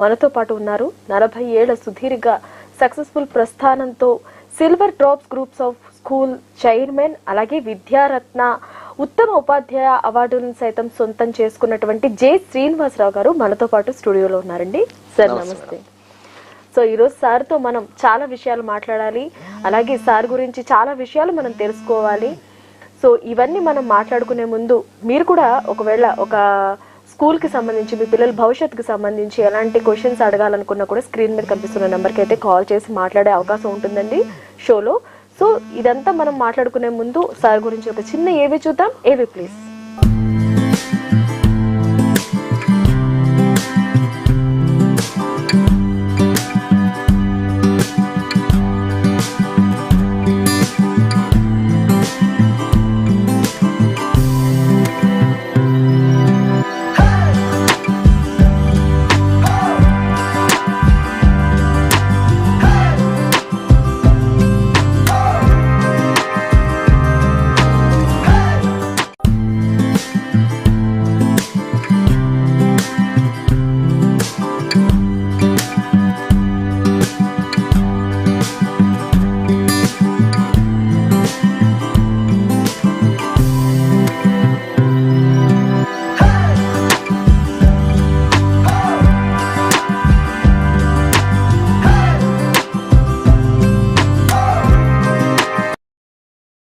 మనతో పాటు ఉన్నారు 40 ఏళ్ల సుదీర్ఘ సక్సెస్ఫుల్ ప్రస్థానంతో silver drops groups of school chairman అలాగే విద్యారత్న ఉత్తమ ఉపాధ్యాయ అవార్డులను సైతం సొంతం చేసుకున్నటువంటి జె శ్రీనివాసరావు గారు మనతో పాటు స్టూడియోలో ఉన్నారండి. సార్ నమస్తే. సో ఈరోజు సార్తో మనం చాలా విషయాలు మాట్లాడాలి, అలాగే సార్ గురించి చాలా విషయాలు మనం తెలుసుకోవాలి. సో ఇవన్నీ మనం మాట్లాడుకునే ముందు మీరు కూడా ఒకవేళ ఒక స్కూల్కి సంబంధించి మీ పిల్లల భవిష్యత్తుకి సంబంధించి ఎలాంటి క్వశ్చన్స్ అడగాలనుకున్నా కూడా స్క్రీన్ మీద కనిపిస్తున్న నెంబర్కి అయితే కాల్ చేసి మాట్లాడే అవకాశం ఉంటుందండి షోలో. సో ఇదంతా మనం మాట్లాడుకునే ముందు సార్ గురించి ఒక చిన్న ఏవి చూద్దాం. ఏవి ప్లీజ్.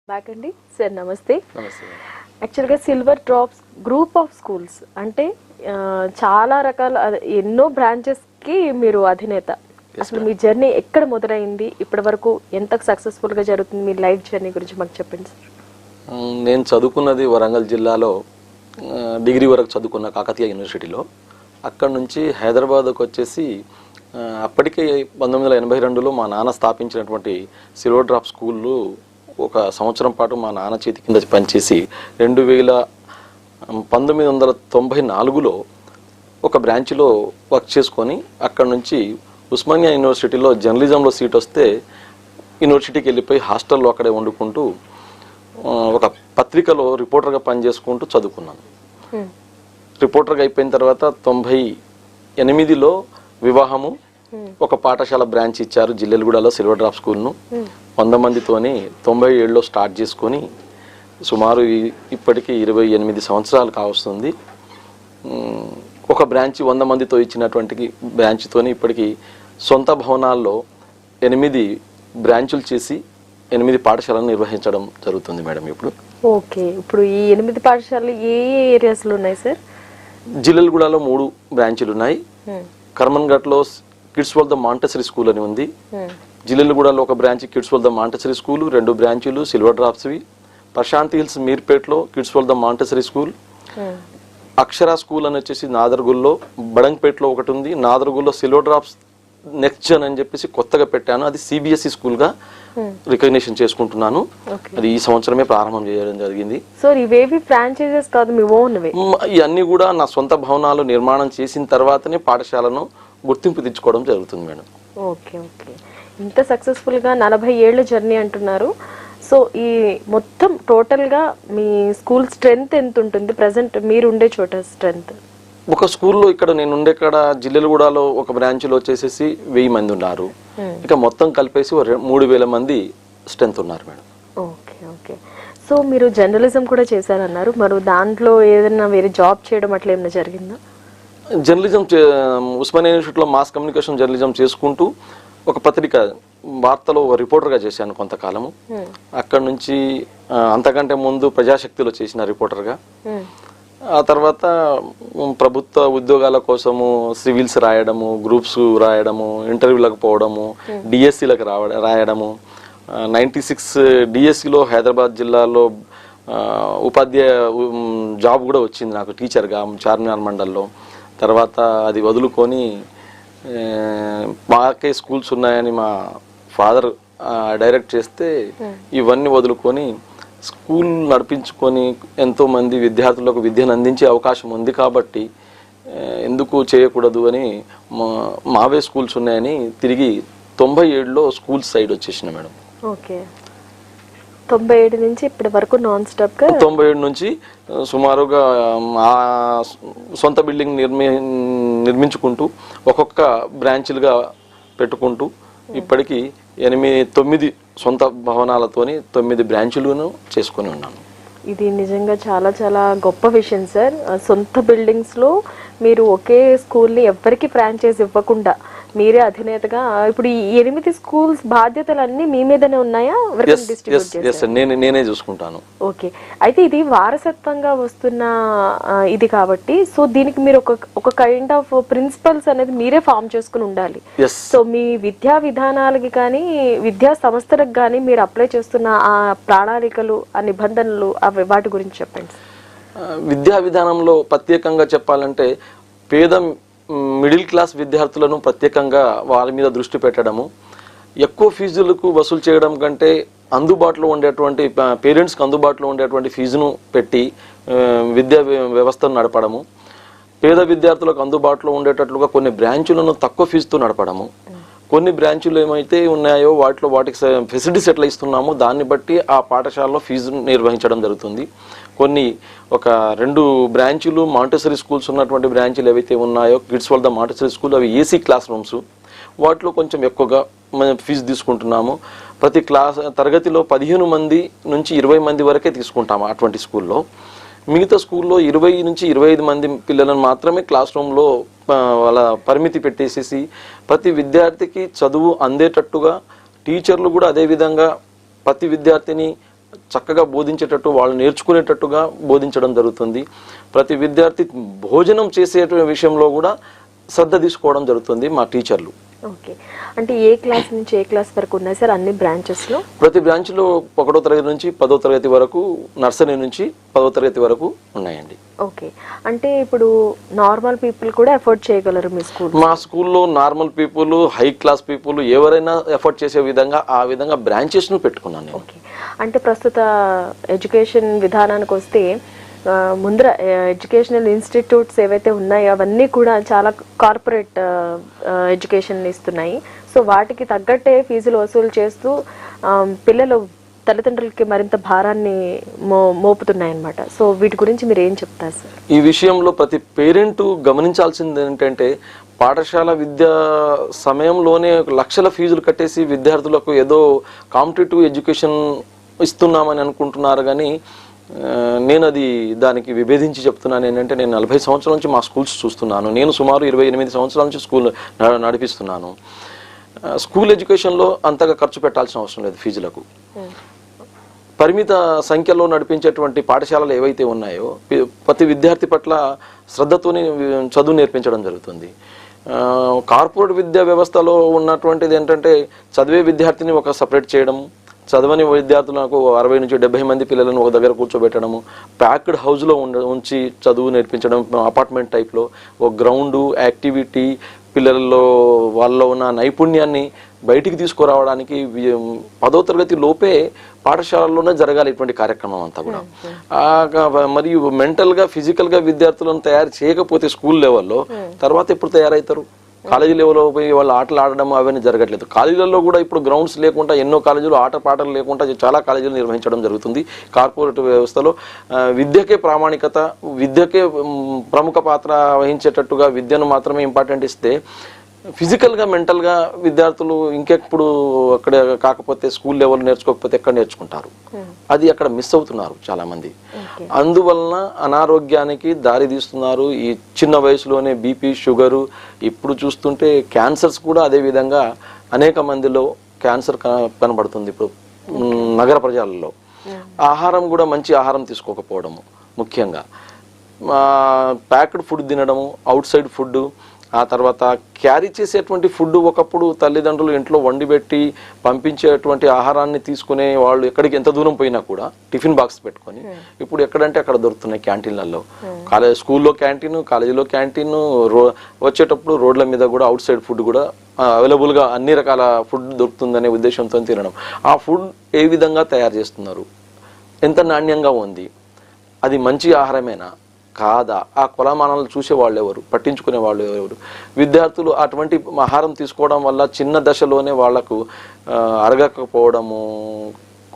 బ్యాక్ అండి. సార్ నమస్తే. యాక్చువల్గా silver drops group of schools అంటే చాలా రకాల ఎన్నో బ్రాంచెస్కి మీరు అధినేత. అసలు మీ జర్నీ ఎక్కడ మొదలైంది, ఇప్పటి వరకు ఎంత సక్సెస్ఫుల్గా జరుగుతుంది, మీ లైఫ్ జర్నీ గురించి మాకు చెప్పండి సార్. నేను చదువుకున్నది వరంగల్ జిల్లాలో డిగ్రీ వరకు చదువుకున్న కాకతీయ యూనివర్సిటీలో. అక్కడ నుంచి హైదరాబాద్కు వచ్చేసి అప్పటికే 1982లో మా నాన్న స్థాపించినటువంటి సిల్వర్ డ్రాప్ స్కూళ్ళు ఒక సంవత్సరం పాటు మా నాన్న చేతి కింద పనిచేసి 1994లో ఒక బ్రాంచ్లో వర్క్ చేసుకొని అక్కడ నుంచి ఉస్మానియా యూనివర్సిటీలో జర్నలిజంలో సీట్ వస్తే యూనివర్సిటీకి వెళ్ళిపోయి హాస్టల్లో అక్కడే వండుకుంటూ ఒక పత్రికలో రిపోర్టర్గా పనిచేసుకుంటూ చదువుకున్నాను. రిపోర్టర్గా అయిపోయిన తర్వాత 98లో వివాహము, ఒక పాఠశాల బ్రాంచ్ ఇచ్చారు జిల్లెలగూడలో సిల్వర్ డ్రాప్ స్కూల్ను 100 మందితోని 97లో స్టార్ట్ చేసుకొని సుమారు ఇప్పటికీ 28 సంవత్సరాలు కావస్తుంది. ఒక బ్రాంచ్ 100 మందితో ఇచ్చినటువంటి బ్రాంచ్తోని ఇప్పటికీ సొంత భవనాల్లో 8 బ్రాంచులు చేసి 8 పాఠశాలను నిర్వహించడం జరుగుతుంది మేడం. ఇప్పుడు ఓకే, ఇప్పుడు ఈ 8 పాఠశాలలు ఏ ఏరియాస్లో ఉన్నాయి సార్? జిల్లెలగూడలో 3 బ్రాంచులు ఉన్నాయి. కర్మన్ఘట్లో kids world the Montessori school అని ఉంది. జిల్లెలగూడలో ఒక branch kids world the Montessori school, 2 బ్రాంచులు సిల్వర్ డ్రాప్స్వి. ప్రశాంతి హిల్స్ మీర్పేట్లో kids world the Montessori school. Akshara school అని వచ్చేసి నాదర్గుల్లో, బడంగ్పేట్లో ఒకటి ఉంది. నాదర్గుల్లో సిల్వర్ డ్రాప్స్ నెక్స్ట్ జన్ అని చెప్పేసి కొత్తగా పెట్టాను. అది సిబిఎస్ఈ స్కూల్గా రికగ్నిషన్ చేసుకుంటున్నాను. అది ఈ సంవత్సరమే ప్రారంభం చేయడం జరిగింది. ఇవన్నీ కూడా నా సొంత భవనాలు నిర్మాణం చేసిన తర్వాతనే పాఠశాలను గుర్తింపు తెచ్చుకోవడం జరుగుతుంది మేడం. ఓకే ఓకే, ఇంత సక్సెస్ఫుల్గా 40 ఏళ్ల జర్నీ అంటున్నారు. సో ఈ మొత్తం టోటల్గా మీ స్కూల్ స్ట్రెంగ్త్ ఎంత ఉంటుంది ప్రజెంట్ మీరు ఉండే చోట స్ట్రెంగ్త్? ఒక స్కూల్లో ఇక్కడ నేను ఉండే కాడ జిల్లెలగూడలో ఒక బ్రాంచ్లో వచ్చేసేసి 1000 మంది ఉన్నారు. ఇక మొత్తం కలిపేసి 3000 మంది స్ట్రెంగ్త్ ఉన్నారు మేడం. Okay okay. సో మీరు జర్నలిజం కూడా చేశారన్నారు, మరి దాంట్లో ఏదైనా వేరే జాబ్ చేయడం అట్లా ఏమైనా జరిగిందా? జర్నలిజం ఉస్మానియా యూనివర్సిటీలో మాస్ కమ్యూనికేషన్ జర్నలిజం చేసుకుంటూ ఒక పత్రిక వార్తలో రిపోర్టర్గా చేశాను కొంతకాలము. అక్కడ నుంచి అంతకంటే ముందు ప్రజాశక్తిలో చేసిన రిపోర్టర్గా. ఆ తర్వాత ప్రభుత్వ ఉద్యోగాల కోసము సివిల్స్ రాయడము, గ్రూప్స్ రాయడము, ఇంటర్వ్యూలకు పోవడము, డిఎస్సీలకు రాయడము. 96 డిఎస్సీలో హైదరాబాద్ జిల్లాలో ఉపాధ్యాయ జాబ్ కూడా వచ్చింది నాకు టీచర్గా చార్మినార్ మండల్లో. తర్వాత అది వదులుకొని మాకే స్కూల్స్ ఉన్నాయని మా ఫాదర్ డైరెక్ట్ చేస్తే ఇవన్నీ వదులుకొని స్కూల్ నడిపించుకొని ఎంతోమంది విద్యార్థులకు విద్యను అందించే అవకాశం ఉంది కాబట్టి ఎందుకు చేయకూడదు అని మావే స్కూల్స్ ఉన్నాయని తిరిగి 97లో స్కూల్ సైడ్ వచ్చేసిన మేడం. ఓకే. 97 నుంచి ఇప్పటి వరకు నాన్ స్టాప్ గా 97 నుంచి సుమారుగా ఆ సొంత బిల్డింగ్ నిర్మించుకుంటూ ఒక్కొక్క బ్రాంచ్లుగా పెట్టుకుంటూ ఇప్పటికీ 9 సొంత భవనాలతోని 9 బ్రాంచులను చేసుకొని ఉన్నాను. ఇది నిజంగా చాలా చాలా గొప్ప విషయం సార్. సొంత బిల్డింగ్స్ లో మీరు ఒకే స్కూల్ని ఎవ్వరికి ఫ్రాంచైజ్ ఇవ్వకుండా మీరే అధినేతగా ఇప్పుడు ఈ 8 స్కూల్స్ బాధ్యతలన్నీ మీ మీదనే ఉన్నాయా? నేనే చూసుకుంటాను. ఓకే, అయితే ఇది వారసత్వంగా వస్తున్న ఇది కాబట్టి సో దీనికి మీరు ఒక కైండ్ ఆఫ్ ప్రిన్సిపల్స్ అనేది మీరే ఫామ్ చేసుకుని ఉండాలి. సో మీ విద్యా విధానాలకి కానీ విద్యా సంస్థలకు కానీ మీరు అప్లై చేస్తున్న ఆ ప్రణాళికలు ఆ నిబంధనలు వాటి గురించి చెప్పండి. విద్యా విధానంలో ప్రత్యేకంగా చెప్పాలంటే పేద మిడిల్ క్లాస్ విద్యార్థులను ప్రత్యేకంగా వారి మీద దృష్టి పెట్టడము, ఎక్కువ ఫీజులకు వసూలు చేయడం కంటే అందుబాటులో ఉండేటువంటి పేరెంట్స్కి అందుబాటులో ఉండేటువంటి ఫీజును పెట్టి విద్యా వ్యవస్థను నడపడము, పేద విద్యార్థులకు అందుబాటులో ఉండేటట్లుగా కొన్ని బ్రాంచులను తక్కువ ఫీజుతో నడపడము, కొన్ని బ్రాంచులు ఏమైతే ఉన్నాయో వాటికి ఫెసిలిటీస్ ఎట్లా ఇస్తున్నామో దాన్ని బట్టి ఆ పాఠశాలలో ఫీజు నిర్వహించడం జరుగుతుంది. కొన్ని ఒక 2 బ్రాంచులు మాంటెసరీ స్కూల్స్ ఉన్నటువంటి బ్రాంచులు ఏవైతే ఉన్నాయో kids world the Montessori school, అవి ఏసీ క్లాస్ రూమ్స్, వాటిలో కొంచెం ఎక్కువగా ఫీజు తీసుకుంటున్నాము. ప్రతి తరగతిలో 15 మంది నుంచి 20 మంది వరకే తీసుకుంటాము అటువంటి స్కూల్లో. మిగతా స్కూల్లో 20 నుంచి 25 మంది పిల్లలను మాత్రమే క్లాస్ రూమ్లో వాళ్ళ పరిమితి పెట్టేసేసి ప్రతి విద్యార్థికి చదువు అందేటట్టుగా టీచర్లు కూడా అదేవిధంగా ప్రతి విద్యార్థిని చక్కగా బోధించేటట్టు వాళ్ళు నేర్చుకునేటట్టుగా బోధించడం జరుగుతుంది. ప్రతి విద్యార్థి భోజనం చేసే విషయంలో కూడా శ్రద్ధ తీసుకోవడం జరుగుతుంది మా టీచర్లు. ఓకే, అంటే ఏ క్లాస్ నుంచి ఏ క్లాస్ వరకు ఉన్నాయి సార్ అన్ని బ్రాంచెస్ లో? ప్రతి బ్రాంచ్ లో 1వ తరగతి నుంచి 10వ తరగతి వరకు, నర్సరీ నుంచి 10వ తరగతి వరకు ఉన్నాయండి. ఓకే, అంటే ఇప్పుడు నార్మల్ పీపుల్ కూడా ఎఫోర్డ్ చేయగలరు మీ స్కూల్? మా స్కూల్లో normal people, high class people ఎవరైనా ఎఫోర్డ్ చేసే విధంగా ఆ విధంగా బ్రాంచెస్ ను పెట్టుకున్నాను. ఓకే, అంటే ప్రస్తుత ఎడ్యుకేషన్ విధానానికి వస్తే ముందర ఎడ్యుకేషనల్ ఇన్స్టిట్యూట్స్ ఏవైతే ఉన్నాయో అవన్నీ కూడా చాలా కార్పొరేట్ ఎడ్యుకేషన్ ఇస్తున్నాయి. సో వాటికి తగ్గట్టే ఫీజులు వసూలు చేస్తూ పిల్లలు తల్లిదండ్రులకి మరింత భారాన్ని మోపుతున్నాయి అన్నమాట. సో వీటి గురించి మీరు ఏం చెప్తారు సార్? ఈ విషయంలో ప్రతి పేరెంట్ గమనించాల్సింది ఏంటంటే పాఠశాల విద్యా సమయంలోనే లక్షల ఫీజులు కట్టేసి విద్యార్థులకు ఏదో కాంపిటేటివ్ ఎడ్యుకేషన్ ఇస్తున్నామని అనుకుంటున్నారు. కానీ నేను అది దానికి విభేదించి చెప్తున్నాను. ఏంటంటే నేను 40 సంవత్సరాల నుంచి మా స్కూల్స్ చూస్తున్నాను. నేను సుమారు 28 సంవత్సరాల నుంచి స్కూల్ నడిపిస్తున్నాను. స్కూల్ ఎడ్యుకేషన్లో అంతగా ఖర్చు పెట్టాల్సిన అవసరం లేదు. ఫీజులకు పరిమిత సంఖ్యలో నడిపించేటువంటి పాఠశాలలు ఏవైతే ఉన్నాయో ప్రతి విద్యార్థి పట్ల శ్రద్ధతోనే చదువు నేర్పించడం జరుగుతుంది. కార్పొరేట్ విద్యా వ్యవస్థలో ఉన్నటువంటిది ఏంటంటే చదివే విద్యార్థిని ఒక సపరేట్ చేయడం, చదవని విద్యార్థులకు 60 నుంచి 70 మంది పిల్లలను ఒక దగ్గర కూర్చోబెట్టడము, ప్యాక్డ్ హౌస్లో ఉంచి చదువు నేర్పించడం, అపార్ట్మెంట్ టైప్లో ఒక గ్రౌండు యాక్టివిటీ, పిల్లల్లో వాళ్ళలో ఉన్న నైపుణ్యాన్ని బయటికి తీసుకురావడానికి 10వ తరగతి లోపే పాఠశాలలోనే జరగాలి ఇటువంటి కార్యక్రమం అంతా కూడా. మరియు మెంటల్గా ఫిజికల్గా విద్యార్థులను తయారు చేయకపోతే స్కూల్ లెవెల్లో తర్వాత ఎప్పుడు తయారవుతారు? కాలేజీ లెవెల్లో పోయి వాళ్ళు ఆటలు ఆడడం అవన్నీ జరగట్లేదు. కాలేజీలలో కూడా ఇప్పుడు గ్రౌండ్స్ లేకుండా ఎన్నో కాలేజీలు ఆట పాటలు లేకుండా చాలా కాలేజీలు నిర్వహించడం జరుగుతుంది. కార్పొరేట్ వ్యవస్థలో విద్యకే ప్రామాణికత, విద్యకే ప్రముఖ పాత్ర వహించేటట్టుగా విద్యను మాత్రమే ఇంపార్టెంట్ ఇస్తే ఫిజికల్గా మెంటల్గా విద్యార్థులు ఇంకెప్పుడు అక్కడ కాకపోతే స్కూల్ లెవెల్ నేర్చుకోకపోతే ఎక్కడ నేర్చుకుంటారు? అది అక్కడ మిస్ అవుతున్నారు చాలా మంది. అందువలన అనారోగ్యానికి దారి తీస్తున్నారు. ఈ చిన్న వయసులోనే బీపీ, షుగరు, ఇప్పుడు చూస్తుంటే క్యాన్సర్స్ కూడా అదే విధంగా అనేక మందిలో క్యాన్సర్ కనబడుతుంది ఇప్పుడు నగర ప్రజలలో. ఆహారం కూడా మంచి ఆహారం తీసుకోకపోవడము, ముఖ్యంగా ప్యాక్డ్ ఫుడ్ తినడము, అవుట్ సైడ్ ఫుడ్, ఆ తర్వాత క్యారీ చేసేటువంటి ఫుడ్ ఒకప్పుడు తల్లిదండ్రులు ఇంట్లో వండి పెట్టి పంపించేటువంటి ఆహారాన్ని తీసుకునే వాళ్ళు ఎక్కడికి ఎంత దూరం పోయినా కూడా టిఫిన్ బాక్స్ పెట్టుకొని ఇప్పుడు ఎక్కడంటే అక్కడ దొరుకుతున్నాయి క్యాంటీన్లలో. స్కూల్లో క్యాంటీన్, కాలేజీలో క్యాంటీన్, వచ్చేటప్పుడు రోడ్ల మీద కూడా అవుట్ సైడ్ ఫుడ్ కూడా అవైలబుల్గా అన్ని రకాల ఫుడ్ దొరుకుతుందనే ఉద్దేశంతో తినడం. ఆ ఫుడ్ ఏ విధంగా తయారు చేస్తున్నారు, ఎంత నాణ్యంగా ఉంది, అది మంచి ఆహారమేనా కాదా, ఆ కొలమానాలు చూసేవాళ్ళు ఎవరు, పట్టించుకునే వాళ్ళు ఎవరు? విద్యార్థులు అటువంటి ఆహారం తీసుకోవడం వల్ల చిన్న దశలోనే వాళ్లకు అరగకపోవడము,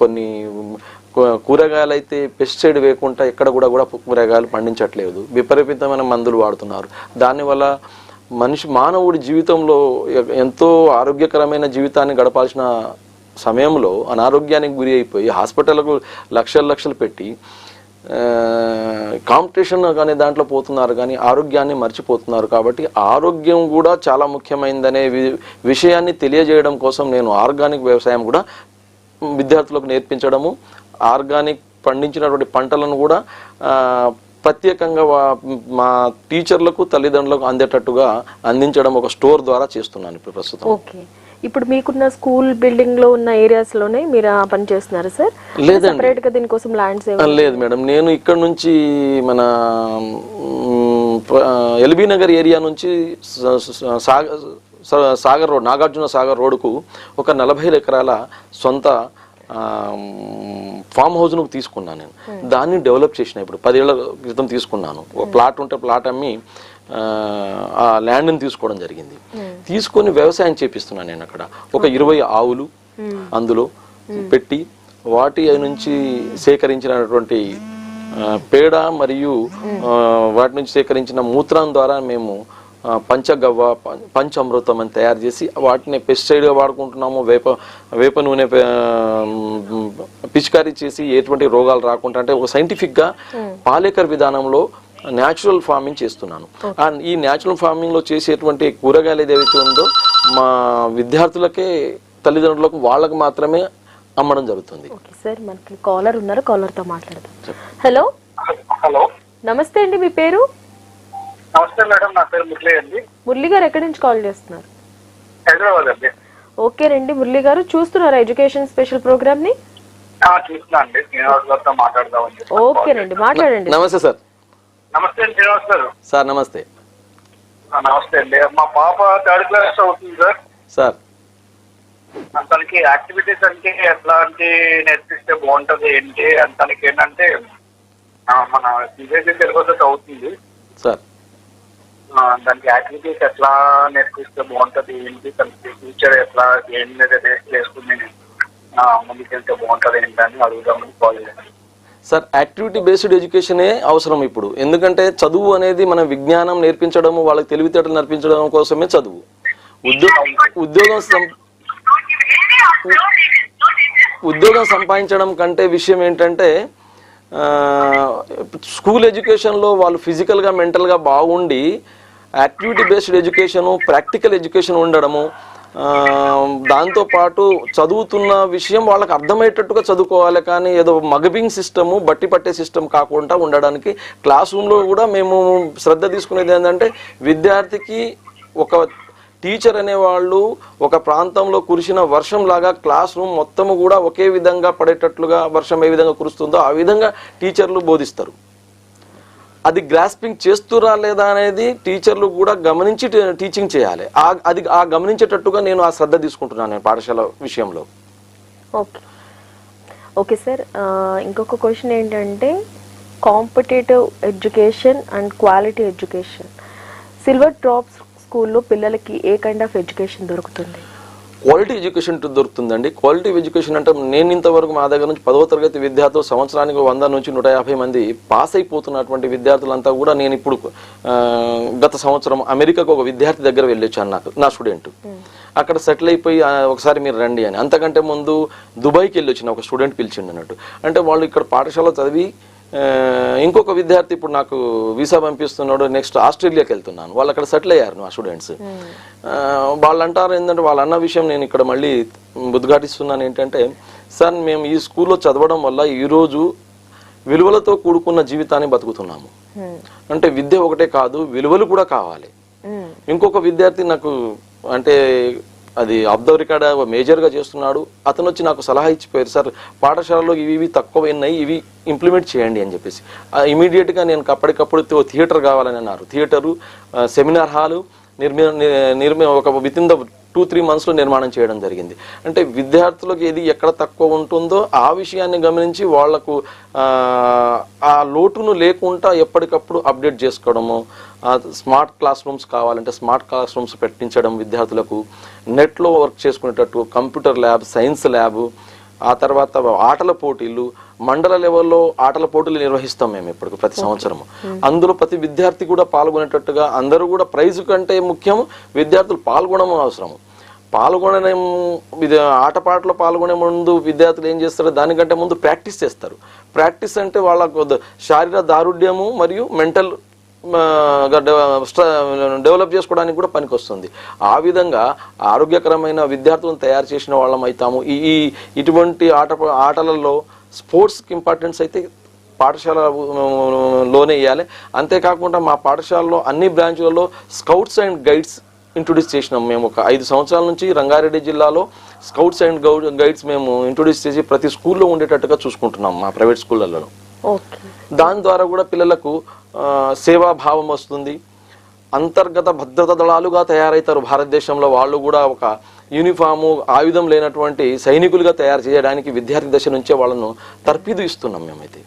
కొన్ని కూరగాయలు అయితే పెస్టిసైడ్ వేయకుండా ఎక్కడ కూడా కూరగాయలు పండించట్లేదు, విపరీతమైన మందులు వాడుతున్నారు. దానివల్ల మానవుడి జీవితంలో ఎంతో ఆరోగ్యకరమైన జీవితాన్ని గడపాల్సిన సమయంలో అనారోగ్యానికి గురి అయిపోయి హాస్పిటల్కు లక్షలు పెట్టి కాంపిటీషన్ అనే దాంట్లో పోతున్నారు, కానీ ఆరోగ్యాన్ని మర్చిపోతున్నారు. కాబట్టి ఆరోగ్యం కూడా చాలా ముఖ్యమైనదనే విషయాన్ని తెలియజేయడం కోసం నేను ఆర్గానిక్ వ్యవసాయం కూడా విద్యార్థులకు నేర్పించడము, ఆర్గానిక్ పండించినటువంటి పంటలను కూడా ప్రత్యేకంగా మా టీచర్లకు తల్లిదండ్రులకు అందేటట్టుగా అందించడం ఒక స్టోర్ ద్వారా చేస్తున్నాను ఇప్పుడు ప్రస్తుతం. ఓకే, ఇప్పుడు మీకున్న స్కూల్ బిల్డింగ్ లో ఉన్న ఏరియాస్ లోనే మీరు పని చేస్తున్నారు సార్? లేదండి, సెపరేట్ గా దీనికోసం ల్యాండ్స్ లేదు మేడం. నేను ఇక్కడ నుంచి మన ఎల్బీ నగర్ ఏరియా నుంచి సాగర్ రోడ్, నాగార్జున సాగర్ రోడ్కు ఒక 40 ఎకరాల సొంత ఫామ్ హౌస్ ను తీసుకున్నాను నేను. దాన్ని డెవలప్ చేసిన ఇప్పుడు 10 ఏళ్ల క్రితం తీసుకున్నాను. ఒక ప్లాట్ ఉంటే ప్లాట్ అమ్మి ఆ ల్యాండ్ని తీసుకోవడం జరిగింది. తీసుకొని వ్యవసాయం చేపిస్తున్నాను నేను. అక్కడ ఒక 20 ఆవులు అందులో పెట్టి వాటి నుంచి సేకరించినటువంటి పేడ మరియు వాటి నుంచి సేకరించిన మూత్రం ద్వారా మేము పంచగవ్వ, పంచామృతం అని తయారు చేసి వాటిని పెస్టిసైడ్గా వాడుకుంటున్నాము. వేప నూనె పిచికారీ చేసి ఎటువంటి రోగాలు రాకుండా, అంటే ఒక సైంటిఫిక్గా పాలేకర్ విధానంలో న్యాచురల్ ఫార్మింగ్ చేస్తున్నాను. ఈ న్యాచురల్ ఫార్మింగ్ లో చేసేటువంటి కూరగాయలు ఏదైతే ఉందో మా విద్యార్థులకే, తల్లిదండ్రులకు, వాళ్ళకు మాత్రమే అమ్మడం జరుగుతుంది. సార్ మనకి కాలర్ ఉన్నారు, కాలర్ తో మాట్లాడదాం. హలో హలో, నమస్తే అండి, మీ పేరు? నమస్తే మేడం, నా పేరు మురళి అండి. మురళి గారు ఎక్కడి నుంచి కాల్ చేస్తున్నారు? హైదరాబాద్ అండి. ఓకే రండి మురళి గారు, చూస్తున్నారా ఎడ్యుకేషన్ స్పెషల్ ప్రోగ్రామ్ ని? చూస్తున్నా అండి, శ్రీనివాస్ గారితో మాట్లాడదామని. ఓకేనండి, మాట్లాడండి. నమస్తే సార్. నమస్తే అండి శ్రీనివాస్ గారు. సార్ నమస్తే. నమస్తే అండి. మా పాప 3rd క్లాస్ అవుతుంది సార్. సార్ తనకి యాక్టివిటీస్ అంటే ఎట్లాంటి నేర్పిస్తే బాగుంటది ఏంటి అని, తనకి ఏంటంటే మన సిబిఎస్ఈ సిలబస్ అవుతుంది సార్, దానికి యాక్టివిటీస్ ఎట్లా నేర్పిస్తే బాగుంటది ఏంటి, తనకి ఫ్యూచర్ ఎట్లా ఏం మీద బేస్ చేసుకుని ముందుకెళ్తే బాగుంటది ఏంటని అడుగుదామని కాల్ చేశాను సార్. యాక్టివిటీ బేస్డ్ ఎడ్యుకేషనే అవసరం ఇప్పుడు. ఎందుకంటే చదువు అనేది మన విజ్ఞానం నేర్పించడము, వాళ్ళకి తెలివితేటలు నేర్పించడం కోసమే చదువు. ఉద్యోగం సంపాదించడం కంటే విషయం ఏంటంటే స్కూల్ ఎడ్యుకేషన్లో వాళ్ళు ఫిజికల్గా, మెంటల్గా బాగుండి activity based education, practical education ఉండడము, దాంతోపాటు చదువుతున్న విషయం వాళ్ళకి అర్థమయ్యేటట్టుగా చదువుకోవాలి. కానీ ఏదో మగబింగ్ సిస్టము, బట్టి పట్టే సిస్టమ్ కాకుండా ఉండడానికి క్లాస్ రూమ్లో కూడా మేము శ్రద్ధ తీసుకునేది ఏంటంటే, విద్యార్థికి ఒక టీచర్ అనేవాళ్ళు ఒక ప్రాంతంలో కురిసిన వర్షం లాగా క్లాస్ రూమ్ మొత్తము కూడా ఒకే విధంగా పడేటట్లుగా, వర్షం ఏ విధంగా కురుస్తుందో ఆ విధంగా టీచర్లు బోధిస్తారు. అది గ్రాస్పింగ్ చేస్తురా లేదా అనేది టీచర్లు కూడా గమనించి టీచింగ్ చేయాలి. ఆ గమనించేటట్టుగా నేను ఆ శ్రద్ధ తీసుకుంటున్నాను నేను పాఠశాల విషయంలో. ఓకే సార్, ఇంకొక క్వశ్చన్ ఏంటంటే, competitive education and quality education, silver drops స్కూల్లో పిల్లలకి ఏ కైండ్ ఆఫ్ ఎడ్యుకేషన్ దొరుకుతుంది? క్వాలిటీ ఎడ్యుకేషన్ దొరుకుతుందండి. క్వాలిటీ ఎడ్యుకేషన్ అంటే, నేను ఇంతవరకు మా దగ్గర నుంచి 10వ తరగతి విద్యార్థులు సంవత్సరానికి 100 నుంచి 150 మంది పాస్ అయిపోతున్నటువంటి విద్యార్థులంతా కూడా, నేను ఇప్పుడు గత సంవత్సరం అమెరికాకు ఒక విద్యార్థి దగ్గర వెళ్ళొచ్చాను. నా స్టూడెంట్ అక్కడ సెటిల్ అయిపోయి ఒకసారి మీరు రండి అని. అంతకంటే ముందు దుబాయ్కి వెళ్ళొచ్చిన ఒక స్టూడెంట్ పిలిచిండు అన్నట్టు. అంటే వాళ్ళు ఇక్కడ పాఠశాల చదివి ఇంకొక విద్యార్థి ఇప్పుడు నాకు వీసా పంపిస్తున్నాడు, నెక్స్ట్ ఆస్ట్రేలియాకి వెళ్తున్నాను, వాళ్ళు అక్కడ సెటిల్ అయ్యారు ఆ స్టూడెంట్స్. వాళ్ళు అంటారు ఏంటంటే, వాళ్ళ అన్న విషయం నేను ఇక్కడ మళ్ళీ ఉద్ఘాటిస్తున్నాను ఏంటంటే, సార్ మేము ఈ స్కూల్లో చదవడం వల్ల ఈరోజు విలువలతో కూడుకున్న జీవితాన్ని బతుకుతున్నాము. అంటే విద్య ఒకటే కాదు, విలువలు కూడా కావాలి. ఇంకొక విద్యార్థి నాకు, అంటే అది ఆఫ్ ద రికార్డ్ మేజర్గా చేస్తున్నాడు, అతను వచ్చి నాకు సలహా ఇచ్చిపోయారు, సార్ పాఠశాలలో ఇవి తక్కువ ఉన్నాయి, ఇవి ఇంప్లిమెంట్ చేయండి అని చెప్పేసి. ఇమీడియట్గా నేను అప్పటికప్పుడు థియేటర్ కావాలని అన్నారు. థియేటరు, సెమినార్ హాలు ఒక విత్ ఇన్ ద 2-3 monthsలో నిర్మాణం చేయడం జరిగింది. అంటే విద్యార్థులకు ఏది ఎక్కడ తక్కువ ఉంటుందో ఆ విషయాన్ని గమనించి వాళ్లకు ఆ లోటును లేకుండా ఎప్పటికప్పుడు అప్డేట్ చేసుకోవడము, స్మార్ట్ క్లాస్ రూమ్స్ కావాలంటే స్మార్ట్ క్లాస్ రూమ్స్ పెట్టించడం, విద్యార్థులకు నెట్లో వర్క్ చేసుకునేటట్టు కంప్యూటర్ ల్యాబ్, సైన్స్ ల్యాబ్, ఆ తర్వాత ఆటల పోటీలు, మండల లెవెల్లో ఆటల పోటీలు నిర్వహిస్తాం మేము ఇప్పుడు ప్రతి సంవత్సరము. అందులో ప్రతి విద్యార్థి కూడా పాల్గొనేటట్టుగా, అందరూ కూడా ప్రైజ్ కంటే ముఖ్యం విద్యార్థులు పాల్గొనడం అవసరం. పాల్గొనడం ఇది ఆటపాటలో పాల్గొనే ముందు విద్యార్థులు ఏం చేస్తారు, దానికంటే ముందు ప్రాక్టీస్ చేస్తారు. ప్రాక్టీస్ అంటే వాళ్ళకు శారీరక దారుఢ్యము మరియు మెంటల్ డెవలప్ చేసుకోవడానికి కూడా పనికొస్తుంది. ఆ విధంగా ఆరోగ్యకరమైన విద్యార్థులను తయారు చేసిన వాళ్ళం అవుతాము. ఇటువంటి ఆటలలో స్పోర్ట్స్కి ఇంపార్టెన్స్ అయితే పాఠశాలలోనే ఇవ్వాలి. అంతేకాకుండా మా పాఠశాలలో అన్ని బ్రాంచ్లలో స్కౌట్స్ అండ్ గైడ్స్ ఇంట్రొడ్యూస్ చేసినాం. మేము ఒక 5 సంవత్సరాల నుంచి రంగారెడ్డి జిల్లాలో స్కౌట్స్ అండ్ గైడ్స్ మేము ఇంట్రొడ్యూస్ చేసి ప్రతి స్కూల్లో ఉండేటట్టుగా చూసుకుంటున్నాం మా ప్రైవేట్ స్కూళ్ళలో. దాని ద్వారా కూడా పిల్లలకు సేవాభావం వస్తుంది. అంతర్గత భద్రతా దళాలుగా తయారవుతారు భారతదేశంలో. వాళ్ళు కూడా ఒక యూనిఫాము, ఆయుధం లేనటువంటి సైనికులుగా తయారు చేయడానికి విద్యార్థి దశ నుంచే వాళ్ళను తర్ఫీదు ఇస్తున్నాం మేమైతే.